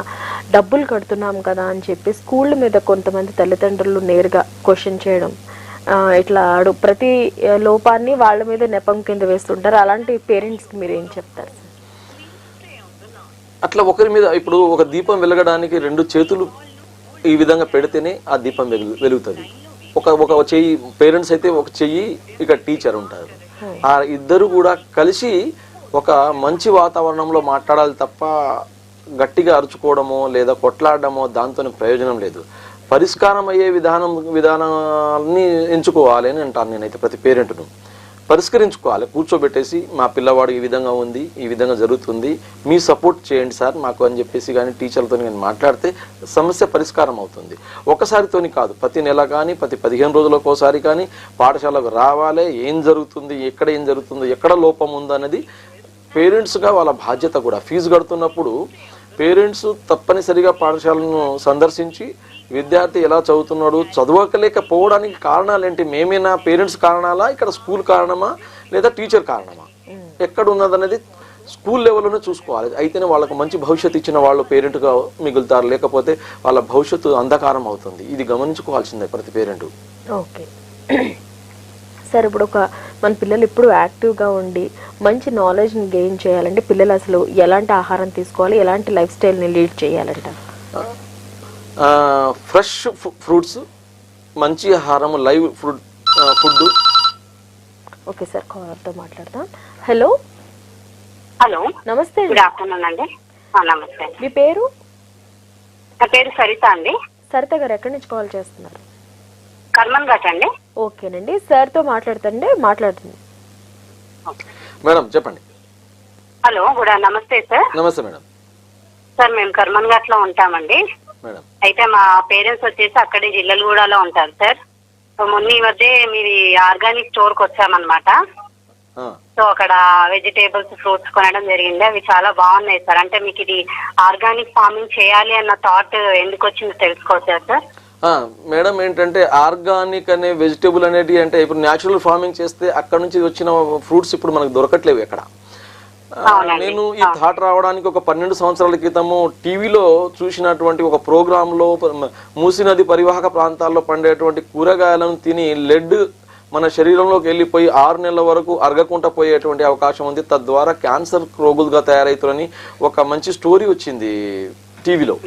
డబ్బులు కడుతున్నాం కదా అని చెప్పి స్కూళ్ళ మీద కొంతమంది తల్లిదండ్రులు నేరుగా క్వశ్చన్ చేయడం, ఇట్లా ప్రతి లోపాన్ని వాళ్ళ మీద నెపం కింద వేస్తుంటారు. అలాంటి పేరెంట్స్కి మీరు ఏం చెప్తారు? అట్లా ఒకరి మీద ఇప్పుడు ఒక దీపం వెలగడానికి 2 చేతులు ఈ విధంగా పెడితేనే ఆ దీపం వెలుగుతుంది. ఒక చెయ్యి పేరెంట్స్ అయితే ఒక చెయ్యి, ఇక టీచర్ ఉంటారు. ఆ ఇద్దరు కూడా కలిసి ఒక మంచి వాతావరణంలో మాట్లాడాలి తప్ప గట్టిగా అరుచుకోవడమో లేదా కొట్లాడడమో దాంతో ప్రయోజనం లేదు. పరిష్కారం అయ్యే విధానాన్ని ఎంచుకోవాలి అని అంటాను నేనైతే. ప్రతి పేరెంట్ను పరిష్కరించుకోవాలి, కూర్చోబెట్టేసి మా పిల్లవాడు ఈ విధంగా ఉంది, ఈ విధంగా జరుగుతుంది, మీ సపోర్ట్ చేయండి సార్ మాకు అని చెప్పేసి కానీ టీచర్లతో నేను మాట్లాడితే సమస్య పరిష్కారం అవుతుంది. ఒకసారితోని కాదు, ప్రతి నెల కానీ ప్రతి 15 రోజులకు ఒకసారి కానీ పాఠశాలకు రావాలి. ఏం జరుగుతుంది, ఎక్కడ ఏం జరుగుతుందో, ఎక్కడ లోపం ఉందో అనేది పేరెంట్స్గా వాళ్ళ బాధ్యత కూడా. ఫీజు కడుతున్నప్పుడు పేరెంట్స్ తప్పనిసరిగా పాఠశాలను సందర్శించి విద్యార్థి ఎలా చదువుతున్నాడు, చదవలేకపోవడానికి కారణాలు ఏంటి, మేమేనా పేరెంట్స్ కారణాలా, ఇక్కడ స్కూల్ కారణమా లేదా టీచర్ కారణమా, ఎక్కడ ఉన్నదనేది స్కూల్ లెవెల్లోనే చూసుకోవాలి. అయితేనే వాళ్ళకు మంచి భవిష్యత్తు ఇచ్చిన వాళ్ళు పేరెంట్గా మిగులుతారు, లేకపోతే వాళ్ళ భవిష్యత్తు అంధకారం అవుతుంది. ఇది గమనించుకోవాల్సిందే ప్రతి పేరెంట్. ఓకే సార్, ఇప్పుడు మన పిల్లలు ఇప్పుడు యాక్టివ్గా ఉండి మంచి నాలెడ్జ్ని గెయిన్ చేయాలంటే పిల్లలు అసలు ఎలాంటి ఆహారం తీసుకోవాలి, ఎలాంటి లైఫ్ స్టైల్ని లీడ్ చేయాలంట? ఫ్రెష్ ఫ్రూట్స్, మంచి ఆహారం, లైవ్ ఫుడ్, ఓకే సార్, కాలర్తో మాట్లాడదాం. హలో హలో, నమస్తే అండి. గుడ్ ఆఫ్టర్నూన్ అండి. నమస్తే. మీ పేరు? నా పేరు సరిత అండి. సరిత గారు ఎక్కడి నుంచి కాల్ చేస్తున్నారు? కర్మన్ ఘాట్ అండి. ఓకేనండి, సార్తో మాట్లాడుతుంది. మేడం చెప్పండి. హలో, నమస్తే సార్. నమస్తే మేడం. సార్ మేము కర్మన్ ఘాట్ లో ఉంటామండి. మేడం అయితే మా పేరెంట్స్ వచ్చేసి అక్కడే జిల్లలగూడలో ఉంటారు సార్. సో మొన్న ఈ మధ్య మీది ఆర్గానిక్ స్టోర్ కి వచ్చామన్నమాట. సో అక్కడ వెజిటేబుల్స్, ఫ్రూట్స్ కొనడం జరిగింది. అవి చాలా బాగున్నాయి సార్. అంటే మీకు ఇది ఆర్గానిక్ ఫార్మింగ్ చేయాలి అన్న థాట్ ఎందుకు వచ్చిందో తెలుసుకోవచ్చా సార్? మేడం ఏంటంటే ఆర్గానిక్ అనే వెజిటేబుల్ అనేది అంటే ఇప్పుడు న్యాచురల్ ఫార్మింగ్ చేస్తే అక్కడ నుంచి వచ్చిన ఫ్రూట్స్ ఇప్పుడు మనకు దొరకట్లేవు ఎక్కడ. నేను ఈ థాట్ రావడానికి ఒక 12 సంవత్సరాల క్రితము టీవీలో చూసినటువంటి ఒక ప్రోగ్రాంలో మూసీ నది పరివాహక ప్రాంతాల్లో పండేటువంటి కూరగాయలను తిని లెడ్ మన శరీరంలోకి వెళ్ళిపోయి 6 నెలల వరకు అరగకుండా పోయేటువంటి అవకాశం ఉంది, తద్వారా క్యాన్సర్ రోగులుగా తయారవుతారని ఒక మంచి స్టోరీ వచ్చింది టీవీలో.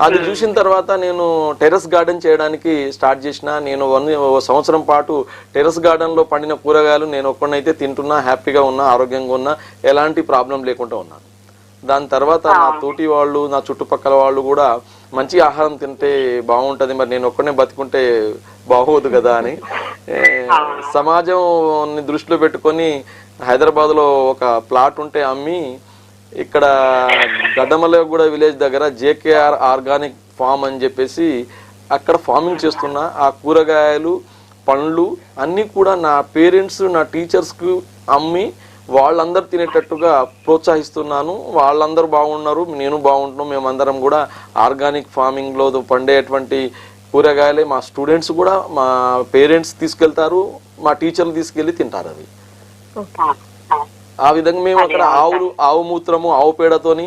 అది చూసిన తర్వాత నేను టెర్రస్ గార్డెన్ చేయడానికి స్టార్ట్ చేసిన. నేను 1 సంవత్సరం పాటు టెర్రస్ గార్డెన్లో పండిన కూరగాయలు నేను ఒక్కడైతే తింటున్నా, హ్యాపీగా ఉన్నా, ఆరోగ్యంగా ఉన్నా, ఎలాంటి ప్రాబ్లం లేకుండా ఉన్నాను. దాని తర్వాత నా తోటి వాళ్ళు, నా చుట్టుపక్కల వాళ్ళు కూడా మంచి ఆహారం తింటే బాగుంటుంది, మరి నేను ఒక్కడనే బతికుంటే బాగోదు కదా అని సమాజం దృష్టిలో పెట్టుకొని హైదరాబాద్లో ఒక ప్లాట్ ఉంటే అమ్మి ఇక్కడ గడ్డమల్లగూడ విలేజ్ దగ్గర జేకేఆర్ ఆర్గానిక్ ఫామ్ అని చెప్పేసి అక్కడ ఫార్మింగ్ చేస్తున్నా. ఆ కూరగాయలు, పండ్లు అన్నీ కూడా నా పేరెంట్స్, నా టీచర్స్కు అమ్మి వాళ్ళందరూ తినేటట్టుగా ప్రోత్సహిస్తున్నాను. వాళ్ళందరూ బాగున్నారు, నేను బాగుంటున్నాం. మేమందరం కూడా ఆర్గానిక్ ఫార్మింగ్లో పండేటువంటి కూరగాయలే మా స్టూడెంట్స్ కూడా, మా పేరెంట్స్ తీసుకెళ్తారు, మా టీచర్లు తీసుకెళ్ళి తింటారు. అది ఆ విధంగా మేము అక్కడ ఆవు మూత్రము, ఆవు పేడతోని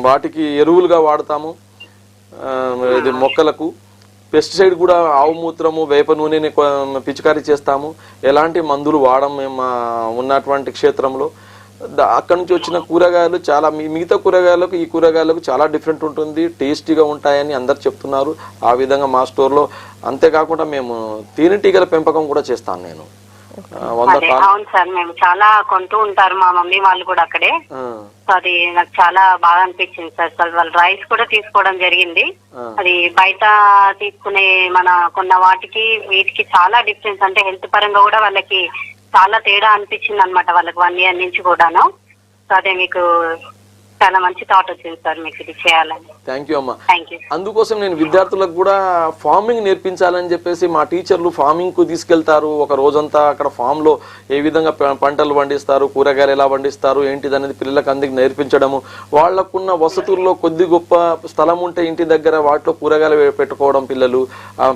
వాటికి ఎరువులుగా వాడతాము. ఇది మొక్కలకు పెస్టిసైడ్ కూడా ఆవు మూత్రము, వేప నూనెని పిచికారీ చేస్తాము. ఎలాంటి మందులు వాడం మేము ఉన్నటువంటి క్షేత్రంలో. అక్కడ నుంచి వచ్చిన కూరగాయలు చాలా మిగతా కూరగాయలకు ఈ కూరగాయలకు చాలా డిఫరెంట్ ఉంటుంది, టేస్టీగా ఉంటాయని అందరు చెప్తున్నారు. ఆ విధంగా మా స్టోర్లో అంతేకాకుండా మేము తేనెటీగల పెంపకం కూడా చేస్తాను నేను. అవును సార్, మేము చాలా కొంటూ ఉంటారు, మా మమ్మీ వాళ్ళు కూడా అక్కడే. అది నాకు చాలా బాగా అనిపించింది సార్. వాళ్ళు రైస్ కూడా తీసుకోవడం జరిగింది. అది బయట తీసుకునే మన కొన్న వాటికి వీటికి చాలా డిఫరెన్స్. అంటే హెల్త్ పరంగా కూడా వాళ్ళకి చాలా తేడా అనిపించింది అనమాట, వాళ్ళకి 1 year నుంచి కూడాను. సో అదే మీకు చాలా మంచి థాట్ వచ్చింది సార్ మీకు ఇది చేయాలని. థ్యాంక్ యూ అమ్మా. అందుకోసం నేను విద్యార్థులకు కూడా ఫార్మింగ్ నేర్పించాలని చెప్పేసి మా టీచర్లు ఫార్మింగ్ కు తీసుకెళ్తారు. ఒక రోజంతా అక్కడ ఫామ్ లో ఏ విధంగా పంటలు పండిస్తారు, కూరగాయలు ఎలా పండిస్తారు, ఏంటిది అనేది పిల్లలకు అందరికి నేర్పించడము. వాళ్లకున్న వసతుల్లో కొద్ది గొప్ప స్థలం ఉంటే ఇంటి దగ్గర వాటిలో కూరగాయలు పెట్టుకోవడం, పిల్లలు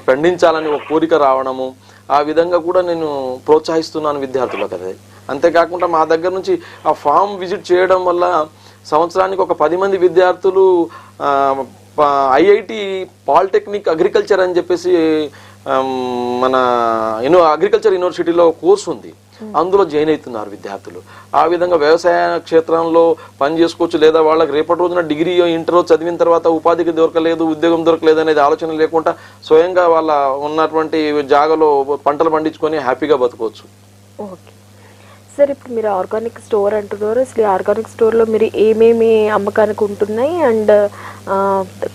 పండించాలని ఒక కోరిక రావడము, ఆ విధంగా కూడా నేను ప్రోత్సహిస్తున్నాను విద్యార్థులకు. అదే అంతేకాకుండా మా దగ్గర నుంచి ఆ ఫామ్ విజిట్ చేయడం వల్ల సంవత్సరానికి ఒక 10 మంది విద్యార్థులు ఐఐటి పాలిటెక్నిక్ అగ్రికల్చర్ అని చెప్పేసి మన అగ్రికల్చర్ యూనివర్సిటీలో కోర్సు ఉంది, అందులో జాయిన్ అవుతున్నారు విద్యార్థులు. ఆ విధంగా వ్యవసాయ క్షేత్రంలో పని చేసుకోవచ్చు. లేదా వాళ్ళకి రేపటి రోజున డిగ్రీ, ఇంటర్ చదివిన తర్వాత ఉపాధికి దొరకలేదు, ఉద్యోగం దొరకలేదు అనేది ఆలోచన లేకుండా స్వయంగా వాళ్ళ ఉన్నటువంటి జాగాలో పంటలు పండించుకొని హ్యాపీగా బతుకోవచ్చు. ఓకే సార్, ఇప్పుడు మీరు ఆర్గానిక్ స్టోర్ అంటున్నారు. అసలు ఆర్గానిక్ స్టోర్లో మీరు ఏమేమి అమ్మకానికి ఉంటున్నాయి అండ్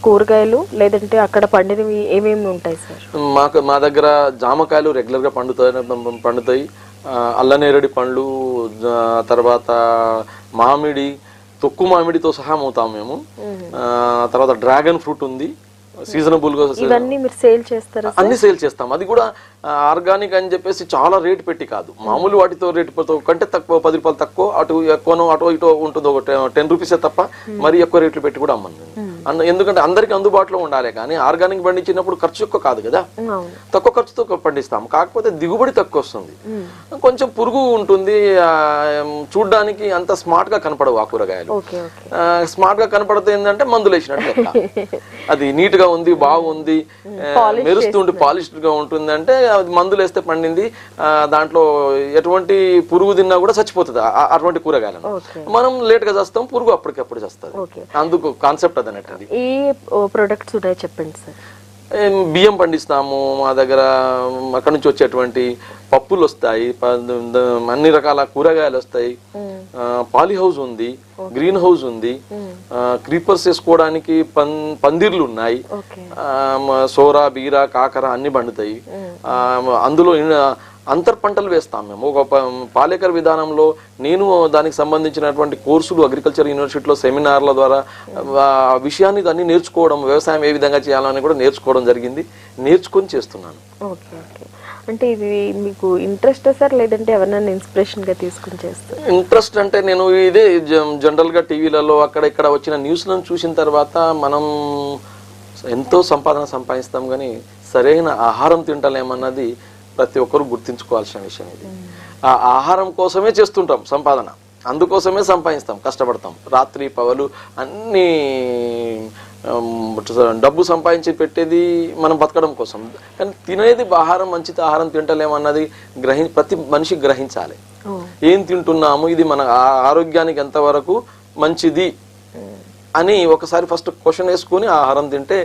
కూరగాయలు లేదంటే అక్కడ పండినవి ఏమేమి ఉంటాయి సార్? మా దగ్గర జామకాయలు రెగ్యులర్గా పండుతాయి, అల్లనేరేడి పండ్లు, తర్వాత మామిడి, తొక్కు మామిడితో సహా అమ్ముతాం మేము. తర్వాత డ్రాగన్ ఫ్రూట్ ఉంది, సీజనబుల్ గా. ఇవన్నీ మీరు సేల్ చేస్తారా? అన్ని సేల్ చేస్తాం. అది కూడా ఆర్గానిక్ అని చెప్పేసి చాలా రేట్ పెట్టి కాదు, మామూలు వాటితో రేటు కంటే తక్కువ, 10 రూపాయలు తక్కువ, అటు ఎక్కువనో అటు ఇటు ఉంటుంది, ఒక 10 రూపీసే తప్ప మరి ఎక్కువ రేట్లు పెట్టి కూడా అమ్మను. ఎందుకంటే అందరికి అందుబాటులో ఉండాలి. కానీ ఆర్గానిక్ పండించినప్పుడు ఖర్చు ఎక్కువ కాదు కదా, తక్కువ ఖర్చుతో పండిస్తాం. కాకపోతే దిగుబడి తక్కువ వస్తుంది, కొంచెం పురుగు ఉంటుంది, చూడ్డానికి అంత స్మార్ట్ గా కనపడవు ఆ కూరగాయలు. స్మార్ట్ గా కనపడితే ఏంటంటే మందులు వేసినట్టు. అది నీట్ గా ఉంది, బాగుంది, మెరుస్తుంటే పాలిష్డ్ గా ఉంటుంది అంటే అది మందులు వేస్తే పండింది. దాంట్లో ఎటువంటి పురుగు తిన్నా కూడా చచ్చిపోతుంది అటువంటి కూరగాయలను. మనం లేట్ గా చేస్తాం, పురుగు అప్పటికప్పుడు చేస్తుంది. అందుకు కాన్సెప్ట్ అదనట్టు. ఈ ప్రొడక్ట్స్ ఉన్నాయి చెప్పండి సార్. బియ్యం పండిస్తాము, మా దగ్గర అక్కడ నుంచి వచ్చేటువంటి పప్పులు వస్తాయి, అన్ని రకాల కూరగాయలు వస్తాయి, పాలీ హౌస్ ఉంది, గ్రీన్ హౌస్ ఉంది, క్రీపర్స్ వేసుకోవడానికి పందిర్లు ఉన్నాయి, సోరా బీరా కాకర అన్ని పండుతాయి. అందులో అంతర్ పంటలు వేస్తాం మేము. ఒక పాలేకర్ విధానంలో నేను దానికి సంబంధించినటువంటి కోర్సులు అగ్రికల్చర్ యూనివర్సిటీలో సెమినార్ల ద్వారా ఆ విషయాన్ని దాన్ని నేర్చుకోవడం, వ్యవసాయం ఏ విధంగా చేయాలని కూడా నేర్చుకోవడం జరిగింది. నేర్చుకొని చేస్తున్నాను. Okay okay. అంటే ఇది మీకు ఇంట్రెస్ట్ సార్, లేదంటే ఎవరినైనా ఇన్స్పిరేషన్ గా తీసుకుని చేస్తారు? ఇంట్రెస్ట్ అంటే నేను ఇదే జనరల్ గా టీవీలలో అక్కడ ఇక్కడ వచ్చిన న్యూస్లను చూసిన తర్వాత మనం ఎంతో సంపాదన సంపాదిస్తాం, కానీ సరైన ఆహారం తింటలేమన్నది ప్రతి ఒక్కరు గుర్తించుకోవాల్సిన విషయం. ఇది ఆ ఆహారం కోసమే చేస్తుంటాం సంపాదన, అందుకోసమే సంపాదిస్తాం, కష్టపడతాం, రాత్రి పగలు అన్ని డబ్బు సంపాదించి పెట్టేది మనం బతకడం కోసం. కానీ తినేది ఆహారం, మంచి ఆహారం తింటలేమన్నది ప్రతి మనిషి గ్రహించాలి. ఏం తింటున్నాము, ఇది మన ఆరోగ్యానికి ఎంతవరకు మంచిది అని ఒకసారి ఫస్ట్ క్వశ్చన్ వేసుకుని ఆహారం తింటే,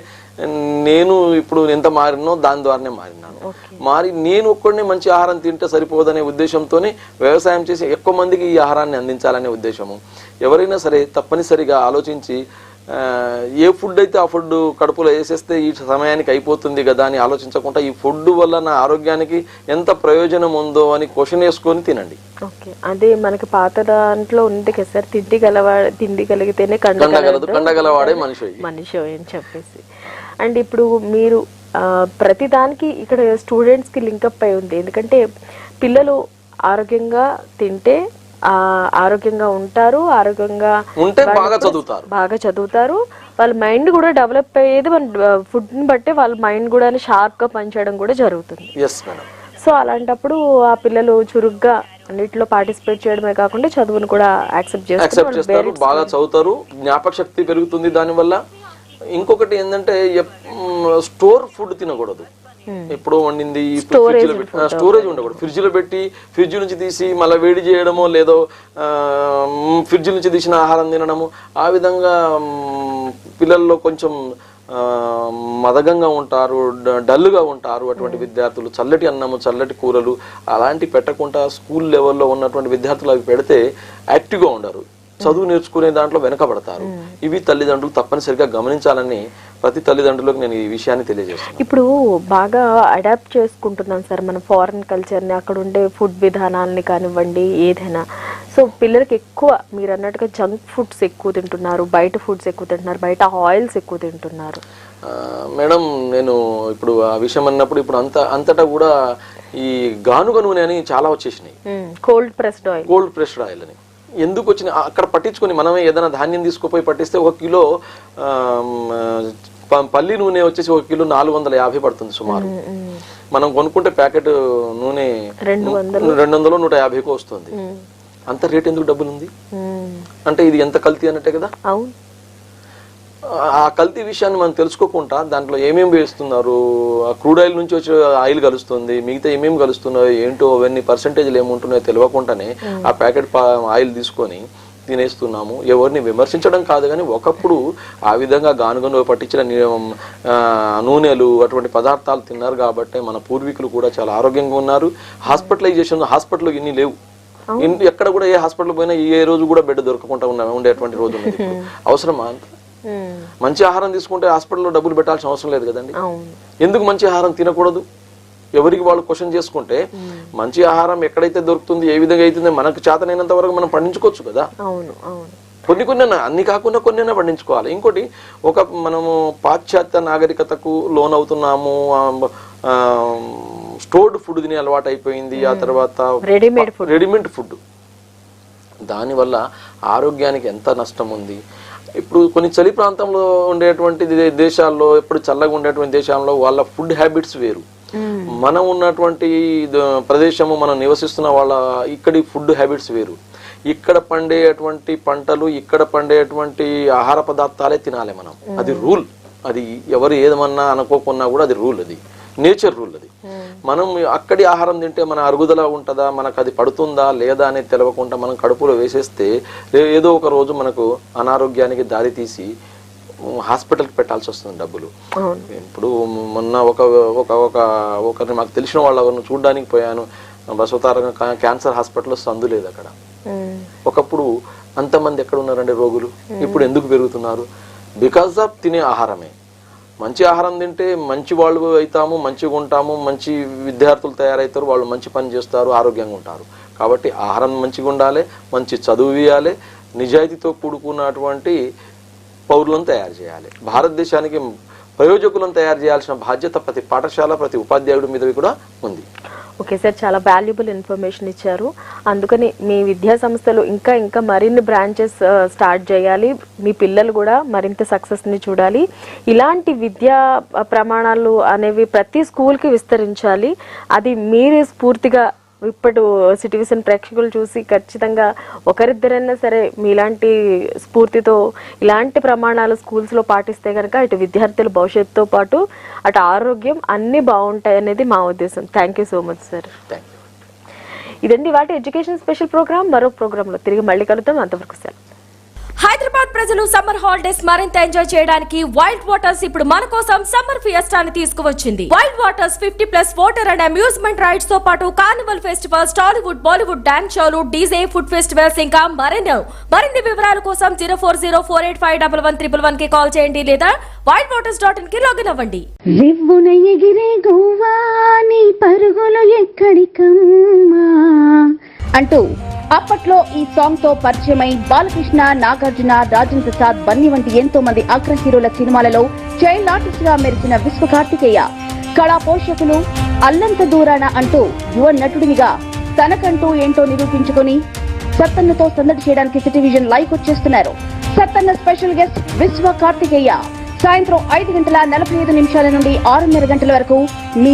నేను ఇప్పుడు ఎంత మారినో దాని ద్వారానే మారి నేను ఒక్కడిని మంచి ఆహారం తింటే సరిపోదనే ఉద్దేశంతోనే వ్యవసాయం చేసి ఎక్కువ మందికి ఈ ఆహారాన్ని అందించాలనే ఉద్దేశము. ఎవరైనా సరే తప్పనిసరిగా ఆలోచించి ఏ ఫుడ్ అయితే ఆ ఫుడ్ కడుపులో వేసేస్తే ఈ సమయానికి అయిపోతుంది కదా అని ఆలోచించకుండా ఈ ఫుడ్ వల్ల నా ఆరోగ్యానికి ఎంత ప్రయోజనం ఉందో అని క్వశ్చన్ వేసుకొని తినండి. ఓకే, అదే మనకి పాత దాంట్లో ఉంది కదా సార్, తిండి కలిగితేనే కండగలవాడే మనిషి అని చెప్పేసి. అండ్ ఇప్పుడు మీరు ప్రతి దానికి ఇక్కడ స్టూడెంట్స్ కి లింకప్ అయి ఉంది. ఎందుకంటే పిల్లలు ఆరోగ్యంగా తింటే ఆరోగ్యంగా ఉంటారు, ఆరోగ్యంగా ఉంటే బాగా చదువుతారు, వాళ్ళ మైండ్ కూడా డెవలప్ అయ్యేది మన ఫుడ్ ని బట్టే వాళ్ళ మైండ్ కూడా షార్ప్ గా పనిచేయడం కూడా జరుగుతుంది. సో అలాంటప్పుడు ఆ పిల్లలు చురుగ్గా అన్నిటిలో పార్టిసిపేట్ చేయడమే కాకుండా చదువును కూడా యాక్సెప్ట్ చేస్తారు, బాగా చదువుతారు, జ్ఞాపక శక్తి పెరుగుతుంది దానివల్ల. ఇంకొకటి ఏంటంటే స్టోర్ ఫుడ్ తినకూడదు. ఎప్పుడో వండింది స్టోరేజ్ ఉండకూడదు. ఫ్రిడ్జ్ లో పెట్టి ఫ్రిడ్జ్ నుంచి తీసి మళ్ళీ వేడి చేయడమో లేదో ఫ్రిడ్జ్ నుంచి తీసిన ఆహారం తినడము, ఆ విధంగా పిల్లల్లో కొంచెం మదగంగా ఉంటారు, డల్గా ఉంటారు. అటువంటి విద్యార్థులు చల్లటి అన్నము, చల్లటి కూరలు అలాంటి పెట్టకుండా స్కూల్ లెవెల్లో ఉన్నటువంటి విద్యార్థులు అవి పెడితే యాక్టివ్గా ఉండరు, చదువు నేర్చుకునే దాంట్లో వెనకబడతారు. ఇవి తల్లిదండ్రులు తప్పనిసరిగా గమనించాలని ప్రతి తల్లిదండ్రులకు నేను ఈ విషయాన్ని తెలియజేస్తాను. ఇప్పుడు బాగా అడాప్ట్ చేసుకుంటున్నాం సార్ మన ఫారెన్ కల్చర్ని, అక్కడ ఉండే ఫుడ్ విధానాలని కానివ్వండి ఏదైనా. సో పిల్లలకి ఎక్కువ మీరు అన్నట్టుగా జంక్ ఫుడ్స్ ఎక్కువ తింటున్నారు, బయట ఫుడ్స్ ఎక్కువ తింటున్నారు, బయట ఆయిల్స్ ఎక్కువ తింటున్నారు. మేడం నేను ఇప్పుడు ఆ విషయం అన్నప్పుడు ఇప్పుడు అంతటా కూడా ఈ గానుగ నూనె అని చాలా వచ్చేసినాయి, కోల్డ్ ప్రెస్డ్ ఆయిల్ అని. ఎందుకు వచ్చిన అక్కడ పట్టించుకొని మనమే ఏదైనా ధాన్యం తీసుకుపోయి పట్టిస్తే 1 కిలో పల్లి నూనె వచ్చేసి 1 కిలో 450 పడుతుంది సుమారు. మనం కొనుక్కుంటే ప్యాకెట్ నూనె 200-150 వస్తుంది. అంత రేట్ ఎందుకు డబ్బులు ఉంది అంటే ఇది ఎంత కల్తీ అన్నట్టే కదా. ఆ కల్తీ విషయాన్ని మనం తెలుసుకోకుండా దాంట్లో ఏమేమి వేస్తున్నారు, ఆ క్రూడ్ ఆయిల్ నుంచి వచ్చే ఆయిల్ కలుస్తుంది, మిగతా ఏమేమి కలుస్తున్నాయో ఏంటో అవన్నీ పర్సెంటేజ్లు ఏముంటున్నాయో తెలియకుండానే ఆ ప్యాకెట్ ఆయిల్ తీసుకొని తినేస్తున్నాము. ఎవరిని విమర్శించడం కాదు, కానీ ఒకప్పుడు ఆ విధంగా గానుగను పట్టించిన నూనెలు అటువంటి పదార్థాలు తిన్నారు కాబట్టి మన పూర్వీకులు కూడా చాలా ఆరోగ్యంగా ఉన్నారు. హాస్పిటల్ ఇన్ని లేవు, ఎక్కడ కూడా ఏ హాస్పిటల్ పోయినా ఏ రోజు కూడా బెడ్ దొరకకుండా ఉండేటువంటి రోజు ఉన్నది. అవసరమా? మంచి ఆహారం తీసుకుంటే హాస్పిటల్లో డబ్బులు పెట్టాల్సిన అవసరం లేదు కదండి. ఎందుకు మంచి ఆహారం తినకూడదు? ఎవరికి వాళ్ళు క్వశ్చన్ చేసుకుంటే మంచి ఆహారం ఎక్కడైతే దొరుకుతుంది, ఏ విధంగా అవుతుంది, మనకు చేతనైనంత వరకు మనం పండించుకోవచ్చు కదా. కొన్ని అన్ని కాకుండా కొన్ని పండించుకోవాలి. ఇంకోటి మనము పాశ్చాత్య నాగరికతకు లోన్ అవుతున్నాము, స్టోర్డ్ ఫుడ్ తినే అలవాటు అయిపోయింది, ఆ తర్వాత రెడీమేడ్ ఫుడ్. దానివల్ల ఆరోగ్యానికి ఎంత నష్టం ఉంది. ఇప్పుడు కొన్ని చలి ప్రాంతంలో ఉండేటువంటి దేశాల్లో, ఎప్పుడు చల్లగా ఉండేటువంటి దేశాల్లో వాళ్ళ ఫుడ్ హ్యాబిట్స్ వేరు, మనం ఉన్నటువంటి ప్రదేశము మనం నివసిస్తున్న వాళ్ళ ఇక్కడి ఫుడ్ హ్యాబిట్స్ వేరు. ఇక్కడ పండేటువంటి పంటలు, ఇక్కడ పండేటువంటి ఆహార పదార్థాలే తినాలి మనం. అది రూల్. అది ఎవరు ఏదమన్నా అనుకోకున్నా కూడా అది రూల్, అది నేచర్ రూల్. అది మనం అక్కడి ఆహారం తింటే మన అరుగుదల ఉంటుందా, మనకు అది పడుతుందా లేదా అనేది తెలవకుండా మనం కడుపులో వేసేస్తే ఏదో ఒక రోజు మనకు అనారోగ్యానికి దారి తీసి హాస్పిటల్కి పెట్టాల్సి వస్తుంది డబ్బులు. ఇప్పుడు మొన్న ఒకరిని మాకు తెలిసిన వాళ్ళను చూడడానికి పోయాను, బసవతారక క్యాన్సర్ హాస్పిటల్లో సందు లేదు అక్కడ. ఒకప్పుడు అంతమంది ఎక్కడ ఉన్నారండి రోగులు, ఇప్పుడు ఎందుకు పెరుగుతున్నారు? బికాస్ ఆఫ్ తినే ఆహారమే. మంచి ఆహారం తింటే మంచి వాళ్ళు అవుతాము, మంచిగా ఉంటాము, మంచి విద్యార్థులు తయారవుతారు, వాళ్ళు మంచి పని చేస్తారు, ఆరోగ్యంగా ఉంటారు. కాబట్టి ఆహారం మంచిగా ఉండాలి, మంచి చదువు ఇవ్వాలి, నిజాయితీతో కూడుకున్నటువంటి పౌరులను తయారు చేయాలి. భారతదేశానికి ప్రయోజకులను తయారు చేయాల్సిన బాధ్యత ప్రతి పాఠశాల, ప్రతి ఉపాధ్యాయుడి మీద కూడా ఉంది. ఓకే సార్, చాలా వాల్యుబుల్ ఇన్ఫర్మేషన్ ఇచ్చారు. అందుకని మీ విద్యా సంస్థలు ఇంకా మరిన్ని బ్రాంచెస్ స్టార్ట్ చేయాలి, మీ పిల్లలు కూడా మరింత సక్సెస్ని చూడాలి. ఇలాంటి విద్యా ప్రమాణాలు అనేవి ప్రతి స్కూల్కి విస్తరించాలి. అది మీరు స్ఫూర్తిగా ఇప్పుడు సిటీ విజన్ ప్రేక్షకులు చూసి ఖచ్చితంగా ఒకరిద్దరైనా సరే మీలాంటి స్ఫూర్తితో ఇలాంటి ప్రమాణాలు స్కూల్స్లో పాటిస్తే కనుక ఇటు విద్యార్థుల భవిష్యత్తుతో పాటు అటు ఆరోగ్యం అన్నీ బాగుంటాయి అనేది మా ఉద్దేశం. Thank you so much sir. ఇదండి వాటి ఎడ్యుకేషన్ స్పెషల్ ప్రోగ్రామ్. మరో ప్రోగ్రాంలో తిరిగి మళ్ళీ కలుద్దాం. అంతవరకు సార్. హైదరాబాద్ ప్రజలు సమ్మర్ హాలిడేస్ మరింత ఎంజాయ్ చేయడానికి వైల్డ్ వాటర్స్ ఇప్పుడు మన కోసం సమ్మర్ ఫియస్టాని తీసుకువచ్చింది. Wild waters 50+ water and amusement rides తో పాటు Carnival festivals, Tollywood, Bollywood dance షోలు, డీజే, ఫుడ్ ఫెస్టివల్స్ ఇంకా మరిన్ని వివరాల కోసం 0404851111 కి కాల్ చేయండి లేదా wildwaters.in కి లాగిన్ అవ్వండి. రివ్వున ఎగిరే గువ్వా నీ పరుగులు ఎక్కడికమ్మా అంటూ అప్పట్లో ఈ సాంగ్ తో పరిచయమై బాలకృష్ణ, నాగార్జున, రాజేంద్ర ప్రసాద్, బన్నీ వంటి ఎంతో మంది అగ్ర హీరోల సినిమాలలో చైల్డ్ ఆర్టిస్ట్ గా మెరిసిన విశ్వ కార్తికేయ కళా పోషకులు అల్లంత దూరాన అంటూ యువ నటుడినిగా తనకంటూ ఏంటో నిరూపించుకుని సత్తన్నతో సందడి చేయడానికి సిటీ విజన్ లైవ్ వచ్చేస్తున్నారు. సత్తన్న స్పెషల్ గెస్ట్ విశ్వ కార్తికేయ సాయంత్రం 5:45 నుండి 6:30 గంటల వరకు మీ